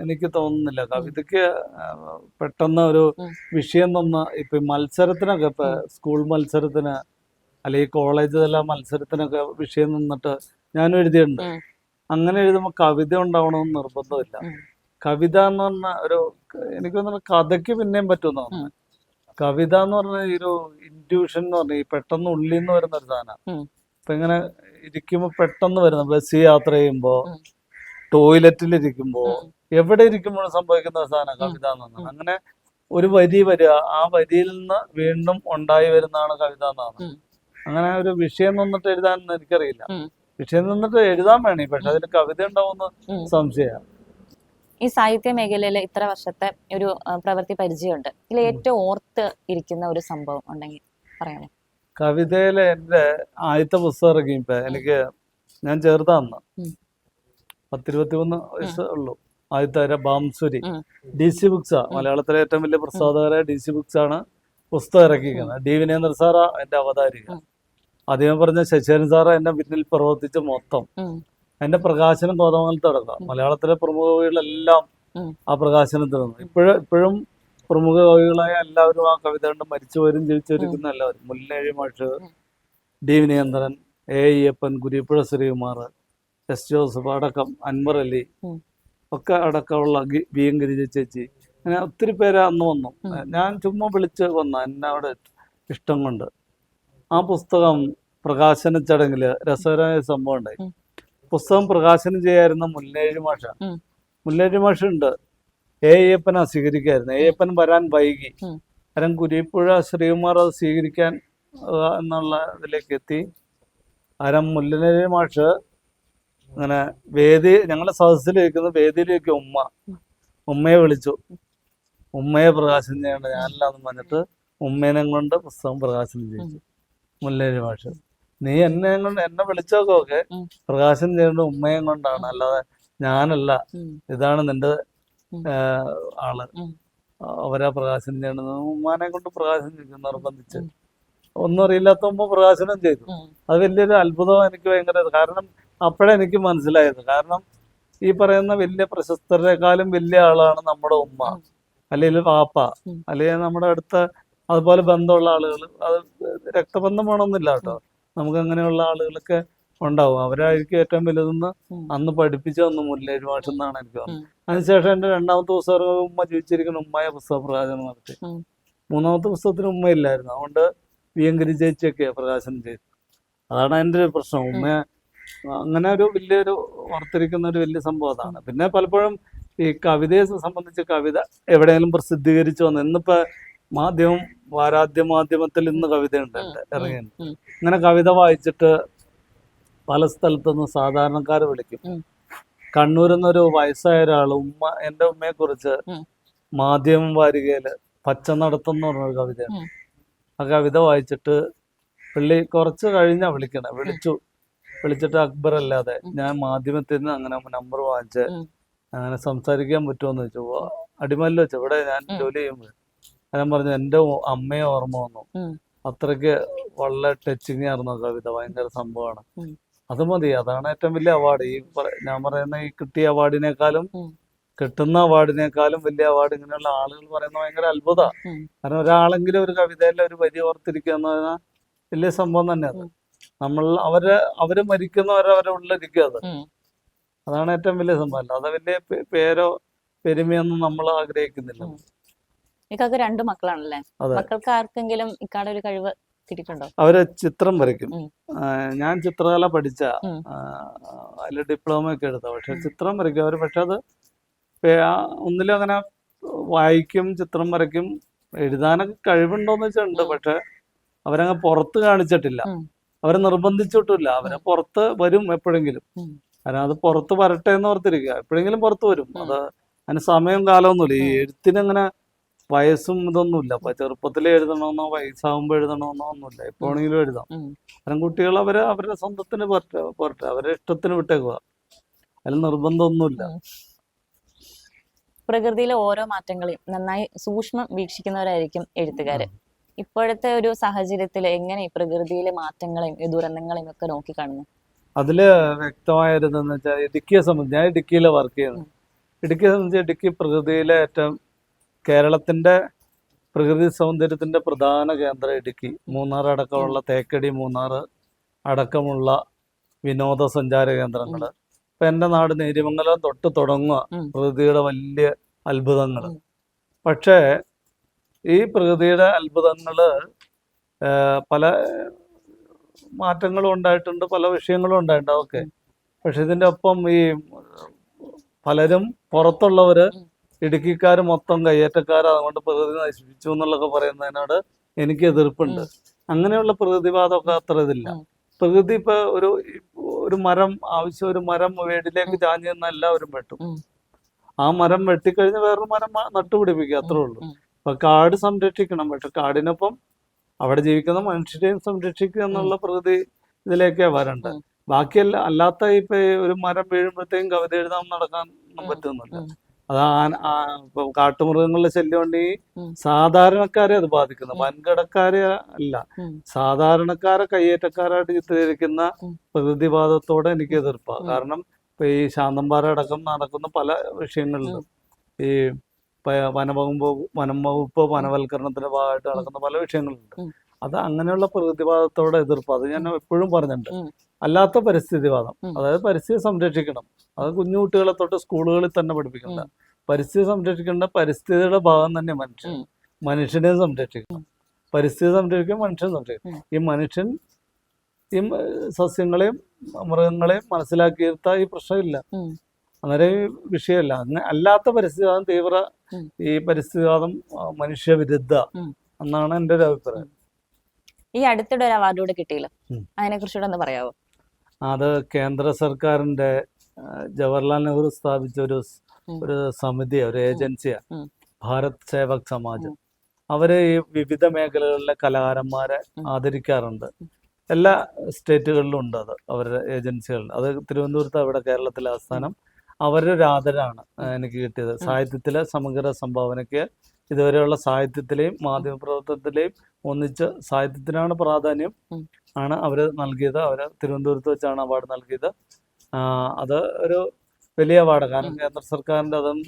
എനിക്ക് തോന്നുന്നില്ല. കവിതയ്ക്ക് പെട്ടെന്ന് ഒരു വിഷയം തന്ന, ഇപ്പൊ മത്സരത്തിനൊക്കെ, ഇപ്പൊ സ്കൂൾ മത്സരത്തിന് അല്ലെങ്കിൽ കോളേജ് തല മത്സരത്തിനൊക്കെ വിഷയം നിന്നിട്ട് ഞാൻ എഴുതിയിട്ടുണ്ട്. അങ്ങനെ എഴുതുമ്പോൾ കവിത ഉണ്ടാവണമെന്ന് നിർബന്ധമില്ല. കവിത എന്ന് പറഞ്ഞ ഒരു, എനിക്ക് തോന്നുന്നു കഥയ്ക്ക് പിന്നെയും പറ്റുമെന്ന് തോന്നുന്നു. കവിത എന്ന് പറഞ്ഞ ഈ ഒരു ഇൻറ്റ്യൂഷൻ എന്ന് പറഞ്ഞാൽ ഈ പെട്ടെന്ന് ഉള്ളിൽ നിന്ന് വരുന്ന ഒരു സാധനം. ഇപ്പൊ ഇങ്ങനെ ഇരിക്കുമ്പോ പെട്ടെന്ന് വരുന്ന, ബസ് യാത്ര ചെയ്യുമ്പോ, ടോയ്ലറ്റിൽ ഇരിക്കുമ്പോ, എവിടെ ഇരിക്കുമ്പോഴും സംഭവിക്കുന്ന ഒരു സാധനം കവിത എന്ന് പറഞ്ഞാൽ. അങ്ങനെ ഒരു വരി വരിക, ആ വരിയിൽ നിന്ന് വീണ്ടും ഉണ്ടായി വരുന്നതാണ് കവിത എന്നാണ്. അങ്ങനെ ഒരു വിഷയം നിന്നിട്ട് എഴുതാനൊന്നും എനിക്കറിയില്ല. വിഷയം നിന്നിട്ട് എഴുതാൻ വേണേ, പക്ഷെ അതിൽ കവിത ഉണ്ടാവുന്ന സംശയമാണ്. ഈ സാഹിത്യ മേഖലയിൽ ഇത്ര വർഷത്തെ ഒരു പ്രവൃത്തി പരിചയമുണ്ട്. ഇതിൽ ഏറ്റവും ഓർത്ത് ഇരിക്കുന്ന ഒരു സംഭവം ഉണ്ടെങ്കിൽ പറയാമോ? കവിതയിലെ എൻ്റെ ആദ്യത്തെ പുസ്തകം ഇറങ്ങിയപ്പോ എനിക്ക്, ഞാൻ ചെറുതാന്ന്, 10-21 വയസ്സ് ഉള്ളൂ. ആദ്യത്തെ ബാംസുരി DC ബുക്സാ, മലയാളത്തിലെ ഏറ്റവും വലിയ പ്രസാധകരായ DC ബുക്സ് ആണ് പുസ്തകം ഇറക്കിയിരിക്കുന്നത്. D വിനേന്ദ്ര സാറാ എന്റെ അവതാരിക. ആദ്യം പറഞ്ഞ ശശിധരൻ സാറ് എന്നെ പിന്നിൽ പ്രവർത്തിച്ച് മൊത്തം. എന്റെ പ്രകാശനം കോതമംഗലത്ത് നടക്കാം. മലയാളത്തിലെ പ്രമുഖ കവികളെല്ലാം ആ പ്രകാശനത്തിൽ നിന്ന് ഇപ്പോഴും പ്രമുഖ കവികളായ എല്ലാവരും ആ കവിത കൊണ്ട് മരിച്ചുവരും ജീവിച്ചിരിക്കുന്ന എല്ലാവരും, മുല്ലനേഴി മാഷ്, D Vinendran, A Ayyappan, Kurippuzha Sreekumar, S Joseph അടക്കം, അൻവർ അലി ഒക്കെ അടക്കമുള്ള BN ഗിരിജ ചേച്ചി, അങ്ങനെ ഒത്തിരി പേര് അന്ന് വന്നു. ഞാൻ ചുമ്മാ വിളിച്ച് വന്ന എന്നോട് ഇഷ്ടം കൊണ്ട്. ആ പുസ്തകം പ്രകാശന ചടങ്ങില് രസകരമായ സംഭവം ഉണ്ടായി. പുസ്തകം പ്രകാശനം ചെയ്യായിരുന്ന മുല്ലനേഴി മാഷ. മുല്ലനേഴി മാഷ് ഉണ്ട്, A അയ്യപ്പനെ സ്വീകരിക്കായിരുന്നു. A അയ്യപ്പൻ വരാൻ വൈകി. കാരണം കുരിപ്പുഴ ശ്രീകുമാർ അത് സ്വീകരിക്കാൻ എന്നുള്ള ഇതിലേക്ക് എത്തി. കാരണം മുല്ലനേഴി മാഷ് അങ്ങനെ ഞങ്ങളുടെ സദസ്സിലിരിക്കുന്ന വേദിയിലേക്ക് ഉമ്മയെ വിളിച്ചു. ഉമ്മയെ പ്രകാശനം ചെയ്യേണ്ട ഞാനെല്ലാന്ന് പറഞ്ഞിട്ട് ഉമ്മേനെ കൊണ്ട് പുസ്തകം പ്രകാശനം ചെയ്യിച്ചു മുല്ലനേഴി മാഷ്. നീ എന്നെ വിളിച്ചോക്കെ പ്രകാശനം ചെയ്യേണ്ട ഉമ്മയും കൊണ്ടാണ്, അല്ലാതെ ഞാനല്ല. ഇതാണ് നിന്റെ ആള്, അവരാ പ്രകാശനം ചെയ്യണത്. ഉമ്മാനെ കൊണ്ട് പ്രകാശനം ചെയ്തു നിർബന്ധിച്ച്. ഒന്നും അറിയില്ലാത്ത ഉമ്മ പ്രകാശനം ചെയ്തു. അത് വലിയൊരു അത്ഭുതം എനിക്ക് ഭയങ്കര. കാരണം അപ്പോഴെനിക്ക് മനസ്സിലായത്, കാരണം ഈ പറയുന്ന വലിയ പ്രശസ്തരെക്കാളും വലിയ ആളാണ് നമ്മുടെ ഉമ്മ, അല്ലെങ്കിൽ പാപ്പ, അല്ലെങ്കിൽ നമ്മുടെ അടുത്ത അതുപോലെ ബന്ധമുള്ള ആളുകൾ. അത് രക്തബന്ധം വേണമെന്നില്ല കേട്ടോ, നമുക്ക് അങ്ങനെയുള്ള ആളുകളൊക്കെ ഉണ്ടാവും. അവരായിരിക്കും ഏറ്റവും വലുതെന്ന് അന്ന് പഠിപ്പിച്ച ഒന്ന് മുല്ലനേഴി മാഷ് എന്നാണ് എനിക്ക് തോന്നുന്നത്. അതിനുശേഷം എൻ്റെ 2ാമത്തെ പുസ്തകം ഉമ്മ ജീവിച്ചിരിക്കുന്ന ഉമ്മയെ പുസ്തക പ്രകാശനം നടത്തി. 3ാമത്തെ പുസ്തകത്തിന് ഉമ്മയില്ലായിരുന്നു, അതുകൊണ്ട് BN ഗിരിജ ചേച്ചിയൊക്കെ പ്രകാശനം ചെയ്തു. അതാണ് എൻ്റെ ഒരു പ്രശ്നം. ഉമ്മയെ അങ്ങനെ ഒരു വലിയൊരു ഓർത്തിരിക്കുന്ന ഒരു വലിയ സംഭവം അതാണ്. പിന്നെ പലപ്പോഴും ഈ കവിതയെ സംബന്ധിച്ച് കവിത എവിടെയെങ്കിലും പ്രസിദ്ധീകരിച്ചു വന്നു. ഇന്നിപ്പോ വാരാദ്യ മാധ്യമത്തിൽ ഇന്ന് കവിതയുണ്ട് ഇറങ്ങിയത്. ഇങ്ങനെ കവിത വായിച്ചിട്ട് പല സ്ഥലത്തുനിന്ന് സാധാരണക്കാരെ വിളിക്കും. കണ്ണൂരിൽ നിന്നൊരു വയസ്സായ ഒരാൾ എൻ്റെ ഉമ്മയെ കുറിച്ച് മാധ്യമം വാരികയില് പച്ച നടത്തം എന്ന് പറഞ്ഞൊരു കവിതയാണ്. ആ കവിത വായിച്ചിട്ട് പുള്ളി കുറച്ച് കഴിഞ്ഞാ വിളിച്ചിട്ട് അക്ബർ അല്ലാതെ ഞാൻ മാധ്യമത്തിൽ നിന്ന് അങ്ങനെ നമ്പർ വാങ്ങിച്ച് അങ്ങനെ സംസാരിക്കാൻ പറ്റുമോന്ന് ചോദിച്ചു. അടിമല്ല വെച്ചു, ഇവിടെ ഞാൻ ജോലി ചെയ്യുമ്പോൾ ഞാൻ പറഞ്ഞു എൻ്റെ അമ്മയെ ഓർമ്മ വന്നു. ഉം. അത്രയ്ക്ക് വളരെ ടച്ചിങ് ആയിരുന്നു ആ കവിത. ഭയങ്കര സംഭവമാണ്. ഉം. അത് മതി, അതാണ് ഏറ്റവും വലിയ അവാർഡ്. ഞാൻ പറയുന്ന ഈ കിട്ടിയ അവാർഡിനേക്കാളും ഉം. കിട്ടുന്ന അവാർഡിനേക്കാളും വലിയ അവാർഡ് ഇങ്ങനെയുള്ള ആളുകൾ പറയുന്നത് ഭയങ്കര അത്ഭുതമാണ്. ഉം. കാരണം ഒരാളെങ്കിലും ഒരു കവിതയിൽ ഒരു വരി ഓർത്തിരിക്കുക എന്ന് പറഞ്ഞാൽ വലിയ സംഭവം തന്നെ അത്. ഉം. അവര് മരിക്കുന്നവരെ അവരെ ഉള്ളിരിക്കുക അത്. ഉം. അതാണ് ഏറ്റവും വലിയ സംഭവം. അല്ലാതെ വലിയ പേരോ പെരുമയൊന്നും നമ്മൾ ആഗ്രഹിക്കുന്നില്ല. ഉം. ഇക്കാക്ക് 2 മക്കളാണല്ലേ? അതെ. മക്കൾക്ക് ആർക്കെങ്കിലും ഇക്കാടെ ഒരു കഴിവ് കിട്ടിയിട്ടുണ്ടോ? അവര് ചിത്രം വരയ്ക്കും. ഉം. ഞാൻ ചിത്രകല പഠിച്ച ഉം. അതിൽ ഡിപ്ലോമ ഒക്കെ എടുത്ത, പക്ഷെ ചിത്രം വരയ്ക്കും അവര്. പക്ഷെ അത് ഒന്നിലും അങ്ങനെ വായിക്കും, ചിത്രം വരയ്ക്കും. എഴുതാനൊക്കെ കഴിവുണ്ടോന്ന് വെച്ചാൽ ഉണ്ട്, പക്ഷെ അവരങ്ങ് പുറത്ത് കാണിച്ചിട്ടില്ല. ഉം. അവരെ നിർബന്ധിച്ചിട്ടില്ല. അവരെ പുറത്ത് വരും എപ്പോഴെങ്കിലും. ഉം. കാരണം അത് പുറത്ത് വരട്ടെ എന്ന് ഓർത്തിരിക്കുക. എപ്പോഴെങ്കിലും പുറത്ത് വരും. ഉം. അത് അതിന് സമയവും കാലമൊന്നുമില്ല. ഈ എഴുത്തിനങ്ങനെ വയസ്സും ഇതൊന്നുമില്ല. അപ്പൊ ചെറുപ്പത്തിലേ എഴുതണമെന്നോ വയസ്സാകുമ്പോൾ എഴുതണമെന്നോ ഒന്നുമില്ല. എപ്പോഴെങ്കിലും എഴുതാം. ഉം. കാരണം കുട്ടികൾ അവരുടെ സ്വന്തത്തിന് പോരട്ടെ, അവരുടെ ഇഷ്ടത്തിന് വിട്ടേക്കുക. അതിൽ നിർബന്ധമൊന്നുമില്ല. ഉം. പ്രകൃതിയിലെ ഓരോ മാറ്റങ്ങളെയും നന്നായി സൂക്ഷ്മം വീക്ഷിക്കുന്നവരായിരിക്കും എഴുത്തുകാര്. ഇപ്പോഴത്തെ ഒരു സാഹചര്യത്തിൽ എങ്ങനെ ഈ പ്രകൃതിയിലെ മാറ്റങ്ങളെയും ഈ ദുരന്തങ്ങളെയും ഒക്കെ നോക്കിക്കാണുന്നു? അതില് വ്യക്തമായിരുന്നെന്ന് വെച്ചാൽ ഇടുക്കിയെ സംബന്ധിച്ച്, ഞാൻ ഇടുക്കിയിലെ വർക്ക് ചെയ്യുന്നു. ഇടുക്കിയെ സംബന്ധിച്ച് ഇടുക്കി പ്രകൃതിയിലെ ഏറ്റവും കേരളത്തിന്റെ പ്രകൃതി സൗന്ദര്യത്തിന്റെ പ്രധാന കേന്ദ്രം ഇടുക്കി. മൂന്നാർ അടക്കമുള്ള തേക്കടി, മൂന്നാർ അടക്കമുള്ള വിനോദസഞ്ചാര കേന്ദ്രങ്ങൾ. ഇപ്പൊ എൻ്റെ നാട് നേര്യമംഗലം തൊട്ട് തുടങ്ങുക പ്രകൃതിയുടെ വലിയ അത്ഭുതങ്ങൾ. പക്ഷേ ഈ പ്രകൃതിയുടെ അത്ഭുതങ്ങള് പല മാറ്റങ്ങളും ഉണ്ടായിട്ടുണ്ട്, പല വിഷയങ്ങളും ഉണ്ടായിട്ടുണ്ട്. ഓക്കെ. പക്ഷെ ഇതിന്റെ ഒപ്പം ഈ പലരും പുറത്തുള്ളവര് ഇടുക്കിക്കാർ മൊത്തം കയ്യേറ്റക്കാര്, അതുകൊണ്ട് പ്രകൃതി നശിപ്പിച്ചു എന്നുള്ളതൊക്കെ പറയുന്നതിനോട് എനിക്ക് എതിർപ്പുണ്ട്. അങ്ങനെയുള്ള പ്രകൃതിവാദമൊക്കെ അത്ര ഇതില്ല. പ്രകൃതി ഇപ്പൊ ഒരു മരം ആവശ്യം, ഒരു മരം വീട്ടിലേക്ക് ചാഞ്ഞു നിന്ന എല്ലാവരും വെട്ടും. ആ മരം വെട്ടിക്കഴിഞ്ഞ് വേറൊരു മരം നട്ടുപിടിപ്പിക്കുക, അത്രേ ഉള്ളൂ. അപ്പൊ കാട് സംരക്ഷിക്കണം, പക്ഷെ കാടിനൊപ്പം അവിടെ ജീവിക്കുന്ന മനുഷ്യരെയും സംരക്ഷിക്കുക എന്നുള്ള പ്രകൃതി ഇതിലേക്കാ വരേണ്ടത്. ബാക്കിയല്ല അല്ലാത്ത ഇപ്പൊ ഒരു മരം വീഴുമ്പോഴത്തേക്കും കവിത എഴുതാൻ നടക്കാൻ പറ്റുന്നില്ല. അത് ഇപ്പൊ കാട്ടുമൃഗങ്ങളുടെ ശല്യം ഉണ്ടെങ്കിൽ സാധാരണക്കാരെ അത് ബാധിക്കുന്നു, വൻകിടക്കാരെ അല്ല. സാധാരണക്കാരെ കയ്യേറ്റക്കാരായിട്ട് ചിത്രീകരിക്കുന്ന പ്രകൃതിവാദത്തോടെ എനിക്ക് എതിർപ്പാണ്. കാരണം ഇപ്പൊ ഈ ശാന്തമ്പാറ അടക്കം നടക്കുന്ന പല വിഷയങ്ങളിലും ഈ വനം വകുപ്പ് വനവൽക്കരണത്തിന്റെ ഭാഗമായിട്ട് നടക്കുന്ന പല വിഷയങ്ങളുണ്ട്. അത് അങ്ങനെയുള്ള പ്രകൃതിവാദത്തോടെ എതിർപ്പ്, അത് ഞാൻ എപ്പോഴും പറഞ്ഞിട്ടുണ്ട്. അല്ലാത്ത പരിസ്ഥിതിവാദം, അതായത് പരിസ്ഥിതി സംരക്ഷിക്കണം, അത് കുഞ്ഞു കുട്ടികളെ തൊട്ട് സ്കൂളുകളിൽ തന്നെ പഠിപ്പിക്കണ്ട. പരിസ്ഥിതി സംരക്ഷിക്കേണ്ട പരിസ്ഥിതിയുടെ ഭാഗം തന്നെ മനുഷ്യനെ സംരക്ഷിക്കണം. പരിസ്ഥിതി സംരക്ഷിക്കും, മനുഷ്യൻ സംരക്ഷിക്കും. ഈ മനുഷ്യൻ ഈ സസ്യങ്ങളെയും മൃഗങ്ങളെയും മനസ്സിലാക്കിയിരുത്താൻ ഈ പ്രശ്നമില്ല. അന്നേരം ഈ വിഷയമല്ല. അല്ലാത്ത പരിസ്ഥിതിവാദം തീവ്ര ഈ പരിസ്ഥിതിവാദം മനുഷ്യവിരുദ്ധ എന്നാണ് എൻ്റെ ഒരു അഭിപ്രായം. ഈ അടുത്തിടെ ഒരു അവാർഡ് കൂടെ കിട്ടിയില്ല, അതിനെ കുറിച്ചുകൂടെ ഒന്ന് പറയാവോ? അത് കേന്ദ്ര സർക്കാരിന്റെ ജവഹർലാൽ നെഹ്റു സ്ഥാപിച്ച ഒരു സമിതിയാ, ഒരു ഏജൻസിയാ, ഭാരത് സേവക് സമാജ്. അവര് ഈ വിവിധ മേഖലകളിലെ കലാകാരന്മാരെ ആദരിക്കാറുണ്ട്. എല്ലാ സ്റ്റേറ്റുകളിലും ഉണ്ട് അത്, അവരുടെ ഏജൻസികളിൽ. അത് തിരുവനന്തപുരത്ത്, അവിടെ കേരളത്തിലെ ആസ്ഥാനം. അവരുടെ ഒരു ആദരമാണ് എനിക്ക് കിട്ടിയത്. സാഹിത്യത്തിലെ സമഗ്ര സംഭാവനയ്ക്ക്, ഇതുവരെയുള്ള സാഹിത്യത്തിലെയും മാധ്യമപ്രവർത്തനത്തിലെയും ഒന്നിച്ച് സാഹിത്യത്തിനാണ് പ്രാധാന്യം ആണ് അവർ നൽകിയത്. അവർ തിരുവനന്തപുരത്ത് വെച്ചാണ് അവാർഡ് നൽകിയത്. അത് ഒരു വലിയ അവാർഡ്. കാരണം കേന്ദ്ര സർക്കാരിൻ്റെ, അതും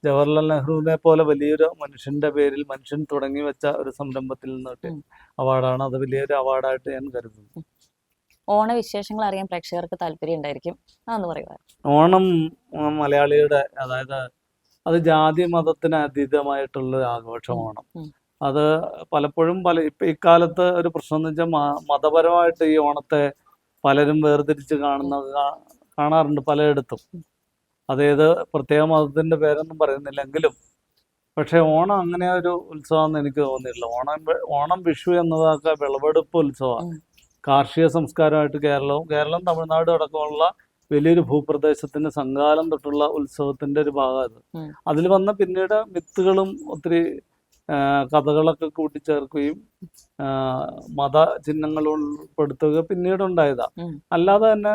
ജവഹർലാൽ നെഹ്റുവിനെ പോലെ വലിയൊരു മനുഷ്യന്റെ പേരിൽ മനുഷ്യൻ തുടങ്ങി വെച്ച ഒരു സംരംഭത്തിൽ നിന്നൊക്കെ അവാർഡാണ്. അത് വലിയൊരു അവാർഡായിട്ട് ഞാൻ കരുതുന്നു. ഓണവിശേഷങ്ങൾ അറിയാൻ പ്രേക്ഷകർക്ക് താല്പര്യം ഉണ്ടായിരിക്കും, അതൊന്ന് പറയുക. ഓണം മലയാളിയുടെ, അതായത് അത് ജാതി മതത്തിന് അതീതമായിട്ടുള്ള ഒരു ആഘോഷമാണ്. അത് പലപ്പോഴും ഇപ്പൊ ഇക്കാലത്ത് ഒരു പ്രശ്നം എന്ന് വെച്ചാൽ മതപരമായിട്ട് ഈ ഓണത്തെ പലരും വേർതിരിച്ച് കാണാറുണ്ട് പലയിടത്തും. അതേത് പ്രത്യേക മതത്തിന്റെ പേരൊന്നും പറയുന്നില്ലെങ്കിലും, പക്ഷെ ഓണം അങ്ങനെ ഒരു ഉത്സവമാണെന്ന് എനിക്ക് തോന്നിയിട്ടില്ല. ഓണം വിഷു എന്നതൊക്കെ വിളവെടുപ്പ് ഉത്സവമാണ്. കാർഷിക സംസ്കാരമായിട്ട് കേരളം തമിഴ്നാട് അടക്കമുള്ള വലിയൊരു ഭൂപ്രദേശത്തിന്റെ സംഘാലം തൊട്ടുള്ള ഉത്സവത്തിന്റെ ഒരു ഭാഗമാണ്. അതിൽ വന്ന പിന്നീട് മിത്തുകളും ഒത്തിരി കഥകളൊക്കെ കൂട്ടിച്ചേർക്കുകയും മതചിഹ്നങ്ങൾ ഉൾപ്പെടുത്തുക പിന്നീട് ഉണ്ടായതാ. അല്ലാതെ തന്നെ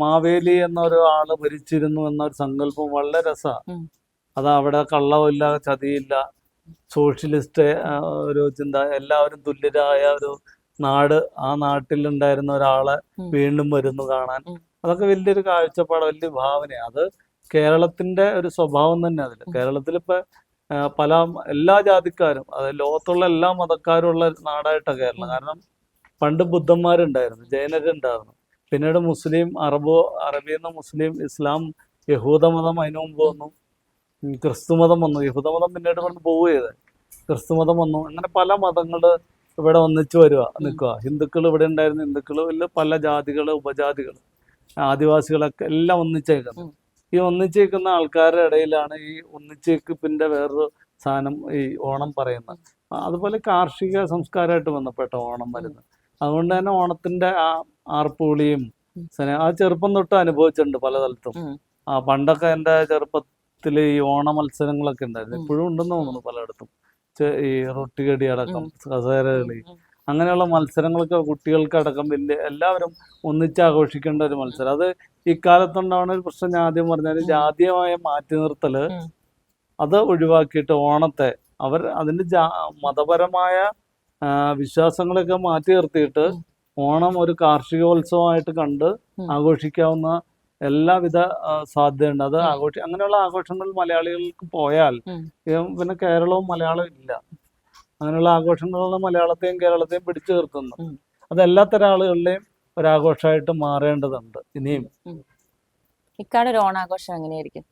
മാവേലി എന്നൊരു ആള് ഭരിച്ചിരുന്നു എന്നൊരു സങ്കല്പം വളരെ രസമാണ്. അത് അവിടെ കള്ളമില്ല, ചതിയില്ല, സോഷ്യലിസ്റ്റ് ഒരു ചിന്ത, എല്ലാവരും തുല്യരായ ഒരു നാട്, ആ നാട്ടിലുണ്ടായിരുന്ന ഒരാളെ വീണ്ടും വരുന്നു കാണാൻ, അതൊക്കെ വലിയൊരു കാഴ്ചപ്പാട്, വലിയ ഭാവനയാണ്. അത് കേരളത്തിന്റെ ഒരു സ്വഭാവം തന്നെ. അതിൽ കേരളത്തിൽ ഇപ്പൊ പല എല്ലാ ജാതിക്കാരും, അതായത് ലോകത്തുള്ള എല്ലാ മതക്കാരും ഉള്ള നാടായിട്ടാണ് കേരളം. കാരണം പണ്ട് ബുദ്ധന്മാരുണ്ടായിരുന്നു, ജൈനരുണ്ടായിരുന്നു, പിന്നീട് മുസ്ലിം, അറബിയിൽ നിന്ന് മുസ്ലിം, ഇസ്ലാം, യഹൂദമതം അതിനു മുമ്പ് വന്നു, ക്രിസ്തുമതം വന്നു, യഹൂദമതം പിന്നീട് വന്ന് പോവുകയത്, ക്രിസ്തുമതം വന്നു. അങ്ങനെ പല മതങ്ങൾ ഇവിടെ ഒന്നിച്ചു നിൽക്കുക. ഹിന്ദുക്കൾ ഇവിടെ ഉണ്ടായിരുന്ന ഹിന്ദുക്കൾ, വലിയ പല ജാതികൾ, ഉപജാതികൾ, ആദിവാസികളൊക്കെ എല്ലാം ഒന്നിച്ചേക്കുന്നു. ഈ ഒന്നിച്ചേക്കുന്ന ആൾക്കാരുടെ ഇടയിലാണ് ഈ ഒന്നിച്ചേക്കിപ്പിന്റെ വേറൊരു സാധനം ഈ ഓണം പറയുന്നത്. അതുപോലെ കാർഷിക സംസ്കാരമായിട്ട് ബന്ധപ്പെട്ട ഓണം വരുന്നത്. അതുകൊണ്ട് തന്നെ ഓണത്തിന്റെ ആ ആർപ്പുളിയും ആ ചെറുപ്പം തൊട്ട് അനുഭവിച്ചിട്ടുണ്ട് പല സ്ഥലത്തും. പണ്ടൊക്കെ എൻ്റെ ചെറുപ്പത്തിൽ ഈ ഓണ മത്സരങ്ങളൊക്കെ ഉണ്ടായിരുന്നു, ഇപ്പോഴും ഉണ്ടെന്ന് തോന്നുന്നു പലയിടത്തും. ഈ റൊട്ടികടി അടക്കം, കസേരകളി, അങ്ങനെയുള്ള മത്സരങ്ങളൊക്കെ കുട്ടികൾക്ക് അടക്കം വലിയ എല്ലാവരും ഒന്നിച്ചാഘോഷിക്കേണ്ട ഒരു മത്സരം. അത് ഇക്കാലത്തുണ്ടാവുന്ന ഒരു പ്രശ്നം ഞാൻ ആദ്യം പറഞ്ഞാൽ, ജാതീയമായ മാറ്റി നിർത്തല്, അത് ഒഴിവാക്കിയിട്ട് ഓണത്തെ അതിന്റെ മതപരമായ വിശ്വാസങ്ങളൊക്കെ മാറ്റി നിർത്തിയിട്ട് ഓണം ഒരു കാർഷികോത്സവമായിട്ട് കണ്ട് ആഘോഷിക്കാവുന്ന എല്ലാവിധ സാധ്യതയുണ്ട്. അത് അങ്ങനെയുള്ള ആഘോഷങ്ങളിൽ മലയാളികൾക്ക് പോയാൽ പിന്നെ കേരളവും മലയാളവും ഇല്ല. അങ്ങനെയുള്ള ആഘോഷങ്ങളുള്ള മലയാളത്തെയും കേരളത്തെയും പിടിച്ചു നിർത്തുന്നു. അത് എല്ലാത്തരം ആളുകളുടെയും ഒരാഘോഷമായിട്ട് മാറേണ്ടതുണ്ട് ഇനിയും. ഇക്കാലൊരു ഓണാഘോഷം എങ്ങനെയായിരിക്കും?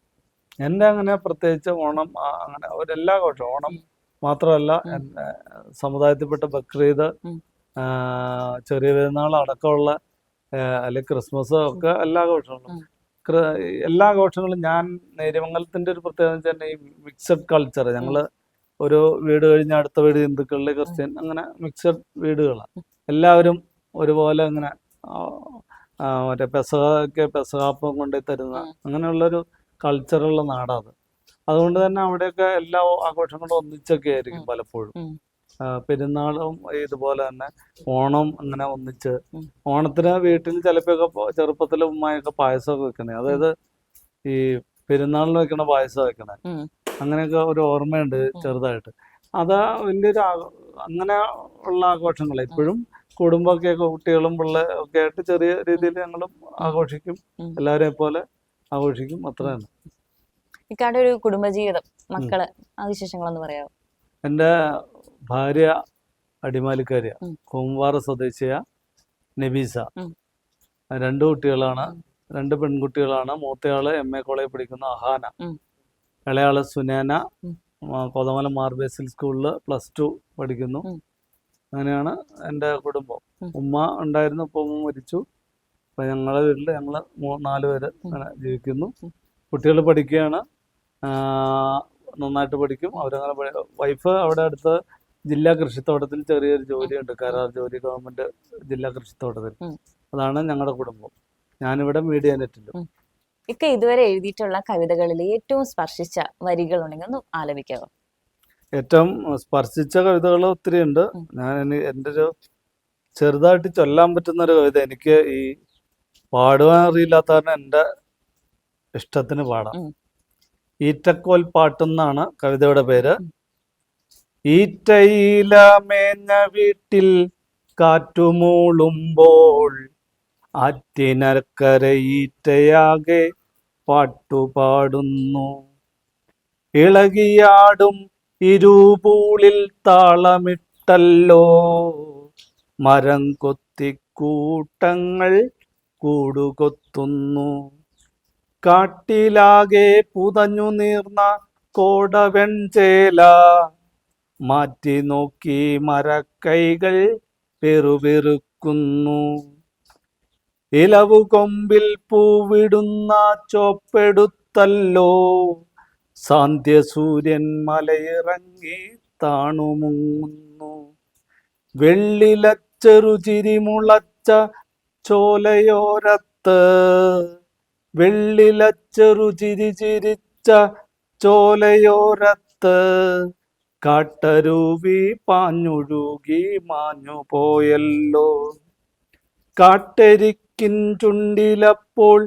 എൻ്റെ അങ്ങനെ പ്രത്യേകിച്ച് ഓണം അങ്ങനെ എല്ലാ ആഘോഷവും, ഓണം മാത്രമല്ല സമുദായത്തിൽപ്പെട്ട ബക്രീദ്, ചെറിയ പെരുന്നാൾ അടക്കമുള്ള, അല്ലെങ്കിൽ ക്രിസ്മസ് ഒക്കെ എല്ലാ ആഘോഷങ്ങളും, എല്ലാ ആഘോഷങ്ങളും ഞാൻ നേര്യമംഗലത്തിന്റെ ഒരു പ്രത്യേകത വെച്ചാൽ ഈ മിക്സഡ് കൾച്ചർ. ഞങ്ങള് ഒരു വീട് കഴിഞ്ഞ അടുത്ത വീട് ഹിന്ദുക്കളുടെ, ക്രിസ്ത്യൻ, അങ്ങനെ മിക്സഡ് വീടുകളാണ്. എല്ലാവരും ഒരുപോലെ ഇങ്ങനെ മറ്റേ പെസഹാപ്പം കൊണ്ടു തരുന്ന അങ്ങനെയുള്ളൊരു കൾച്ചറുള്ള നാടാണ്. അതുകൊണ്ട് തന്നെ അവിടെയൊക്കെ എല്ലാ ആഘോഷങ്ങളും ഒന്നിച്ചൊക്കെ ആയിരിക്കും പലപ്പോഴും. പെരുന്നാളും ഇതുപോലെ തന്നെ, ഓണം അങ്ങനെ ഒന്നിച്ച്. ഓണത്തിന് വീട്ടിൽ ചിലപ്പോഴൊക്കെ ചെറുപ്പത്തിലെ ഉമ്മയൊക്കെ പായസമൊക്കെ വെക്കണേ, അതായത് ഈ പെരുന്നാളിന് വെക്കണ പായസം വെക്കണേ, അങ്ങനെയൊക്കെ ഒരു ഓർമ്മയുണ്ട് ചെറുതായിട്ട്. അതാ വലിയൊരു അങ്ങനെ ഉള്ള ആഘോഷങ്ങൾ ഇപ്പോഴും കുടുംബമൊക്കെ, കുട്ടികളും പിള്ളേരും ഒക്കെ ആയിട്ട് ചെറിയ രീതിയിൽ ഞങ്ങളും ആഘോഷിക്കും, എല്ലാവരെയും പോലെ ആഘോഷിക്കും, അത്ര തന്നെ. ഇക്കാടെ ഒരു കുടുംബജീവിതം, മക്കള്, ആ വിശേഷങ്ങളൊന്ന് പറയാമോ? എൻ്റെ ഭാര്യ അടിമാലിക്കാരിയ, കുമ്പാറ സ്വദേശിയ നബീസ. 2 കുട്ടികളാണ്, 2 പെൺകുട്ടികളാണ്. മൂത്തയാള് MA കോളേജിൽ പഠിക്കുന്ന അഹാന, ഇളയാള് സുനേന കോതമംഗലം മാർബേസിൽ സ്കൂളിൽ +2 പഠിക്കുന്നു. അങ്ങനെയാണ് എൻ്റെ കുടുംബം. ഉമ്മ ഉണ്ടായിരുന്നു, ഇപ്പൊ ഉമ്മ മരിച്ചു. അപ്പൊ ഞങ്ങളുടെ വീട്ടിൽ ഞങ്ങള് 4 പേര് അങ്ങനെ ജീവിക്കുന്നു. കുട്ടികൾ പഠിക്കുകയാണ്, നന്നായിട്ട് പഠിക്കും അവരങ്ങനെ. വൈഫ് അവിടെ അടുത്ത് ജില്ലാ കൃഷിത്തോട്ടത്തിൽ ചെറിയൊരു ജോലിയുണ്ട്, കരാർ ജോലി, ഗവൺമെന്റ് ജില്ലാ കൃഷിത്തോട്ടത്തിൽ. അതാണ് ഞങ്ങളുടെ കുടുംബം. ഞാനിവിടെ മീഡിയ നെറ്റിലും. ഇക്ക ഇതുവരെ എഴുതിയിട്ടുള്ള കവിതകളിൽ ഏറ്റവും സ്പർശിച്ച വരികളുണ്ടെങ്കിൽ ഒന്ന് ആലപിക്കാവോ? ഏറ്റവും സ്പർശിച്ച കവിതകൾ ഒത്തിരി ഉണ്ട്. എൻ്റെ ഒരു ചെറുതായിട്ട് ചൊല്ലാൻ പറ്റുന്ന ഒരു കവിത, എനിക്ക് ഈ പാടുവാൻ അറിയില്ലാത്ത കാരണം എൻ്റെ ഇഷ്ടത്തിന് പാടാം. ഈറ്റക്കോൽ പാട്ടെന്നാണ് കവിതയുടെ പേര്. ഈറ്റയില മേഞ്ഞ വീട്ടിൽ കാറ്റുമൂളുമ്പോൾ ആറ്റിനക്കര ഈറ്റയാകെ പാട്ടുപാടുന്നു. ഇളകിയാടും ഇരുപൂളിൽ താളമിട്ടല്ലോ മരം കൊത്തിക്കൂട്ടങ്ങൾ കൂടുകൊത്തുന്നു. കാട്ടിലാകെ പുതഞ്ഞു നീർന്ന കോടവെൺചേല മാറ്റി നോക്കി മരക്കൈകൾ പെറുപെറുക്കുന്നു. ഇലവു കൊമ്പിൽ പൂവിടുന്ന ചോപ്പെടുത്തല്ലോ സാന്ധ്യസൂര്യൻ മലയിറങ്ങി താണുമുങ്ങുന്നു. വെള്ളിലച്ചെറുചിരി മുളച്ച ചോലയോരത്ത് വെള്ളിലച്ചെറുചിരി ചിരിച്ച ചോലയോരത്ത് കാട്ടരുവി പാഞ്ഞൊഴുകി മാഞ്ഞു പോയല്ലോ. കാട്ടരിക്കിൻ ചുണ്ടിലപ്പോൾ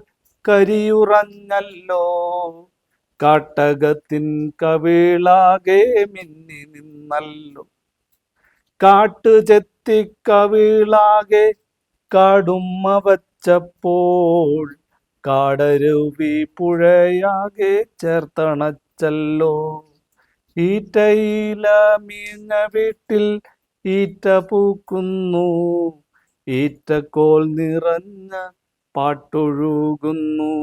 കരിയുറഞ്ഞല്ലോ കാട്ടകത്തിൻ കവിളാകെ മിന്നി നിന്നല്ലോ. കാട്ടുചെത്തി കവിളാകെ കാടുമ്മ വച്ചപ്പോൾ കാടരുവി പുഴയാകെ ചേർത്തണച്ചല്ലോ. ഈറ്റയില മീങ്ങ വീട്ടിൽ ഈറ്റ പൂക്കുന്നു, ഈറ്റക്കോൽ നിറഞ്ഞ പാട്ടൊഴുകുന്നു.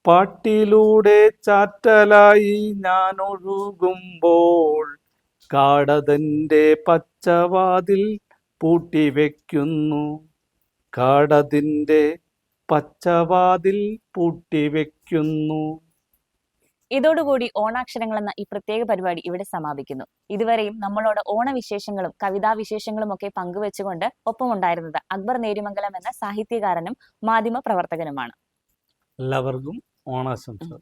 പാട്ടിലൂടെ ചാറ്റലായി ഞാൻ ഒഴുകുമ്പോൾ കാടതിൻ്റെ പച്ചവാതിൽ പൂട്ടിവെക്കുന്നു. കാടതിൻ്റെ പച്ചവാതിൽ പൂട്ടിവെക്കുന്നു. ഇതോടുകൂടി ഓണാക്ഷരങ്ങൾ എന്ന ഈ പ്രത്യേക പരിപാടി ഇവിടെ സമാപിക്കുന്നു. ഇതുവരെയും നമ്മളോട് ഓണവിശേഷങ്ങളും കവിതാവിശേഷങ്ങളും ഒക്കെ പങ്കുവെച്ചുകൊണ്ട് ഒപ്പമുണ്ടായിരുന്നത് അക്ബർ നേര്യമംഗലം എന്ന സാഹിത്യകാരനും മാധ്യമ പ്രവർത്തകനുമാണ്. എല്ലാവർക്കും ഓണാശംസകൾ.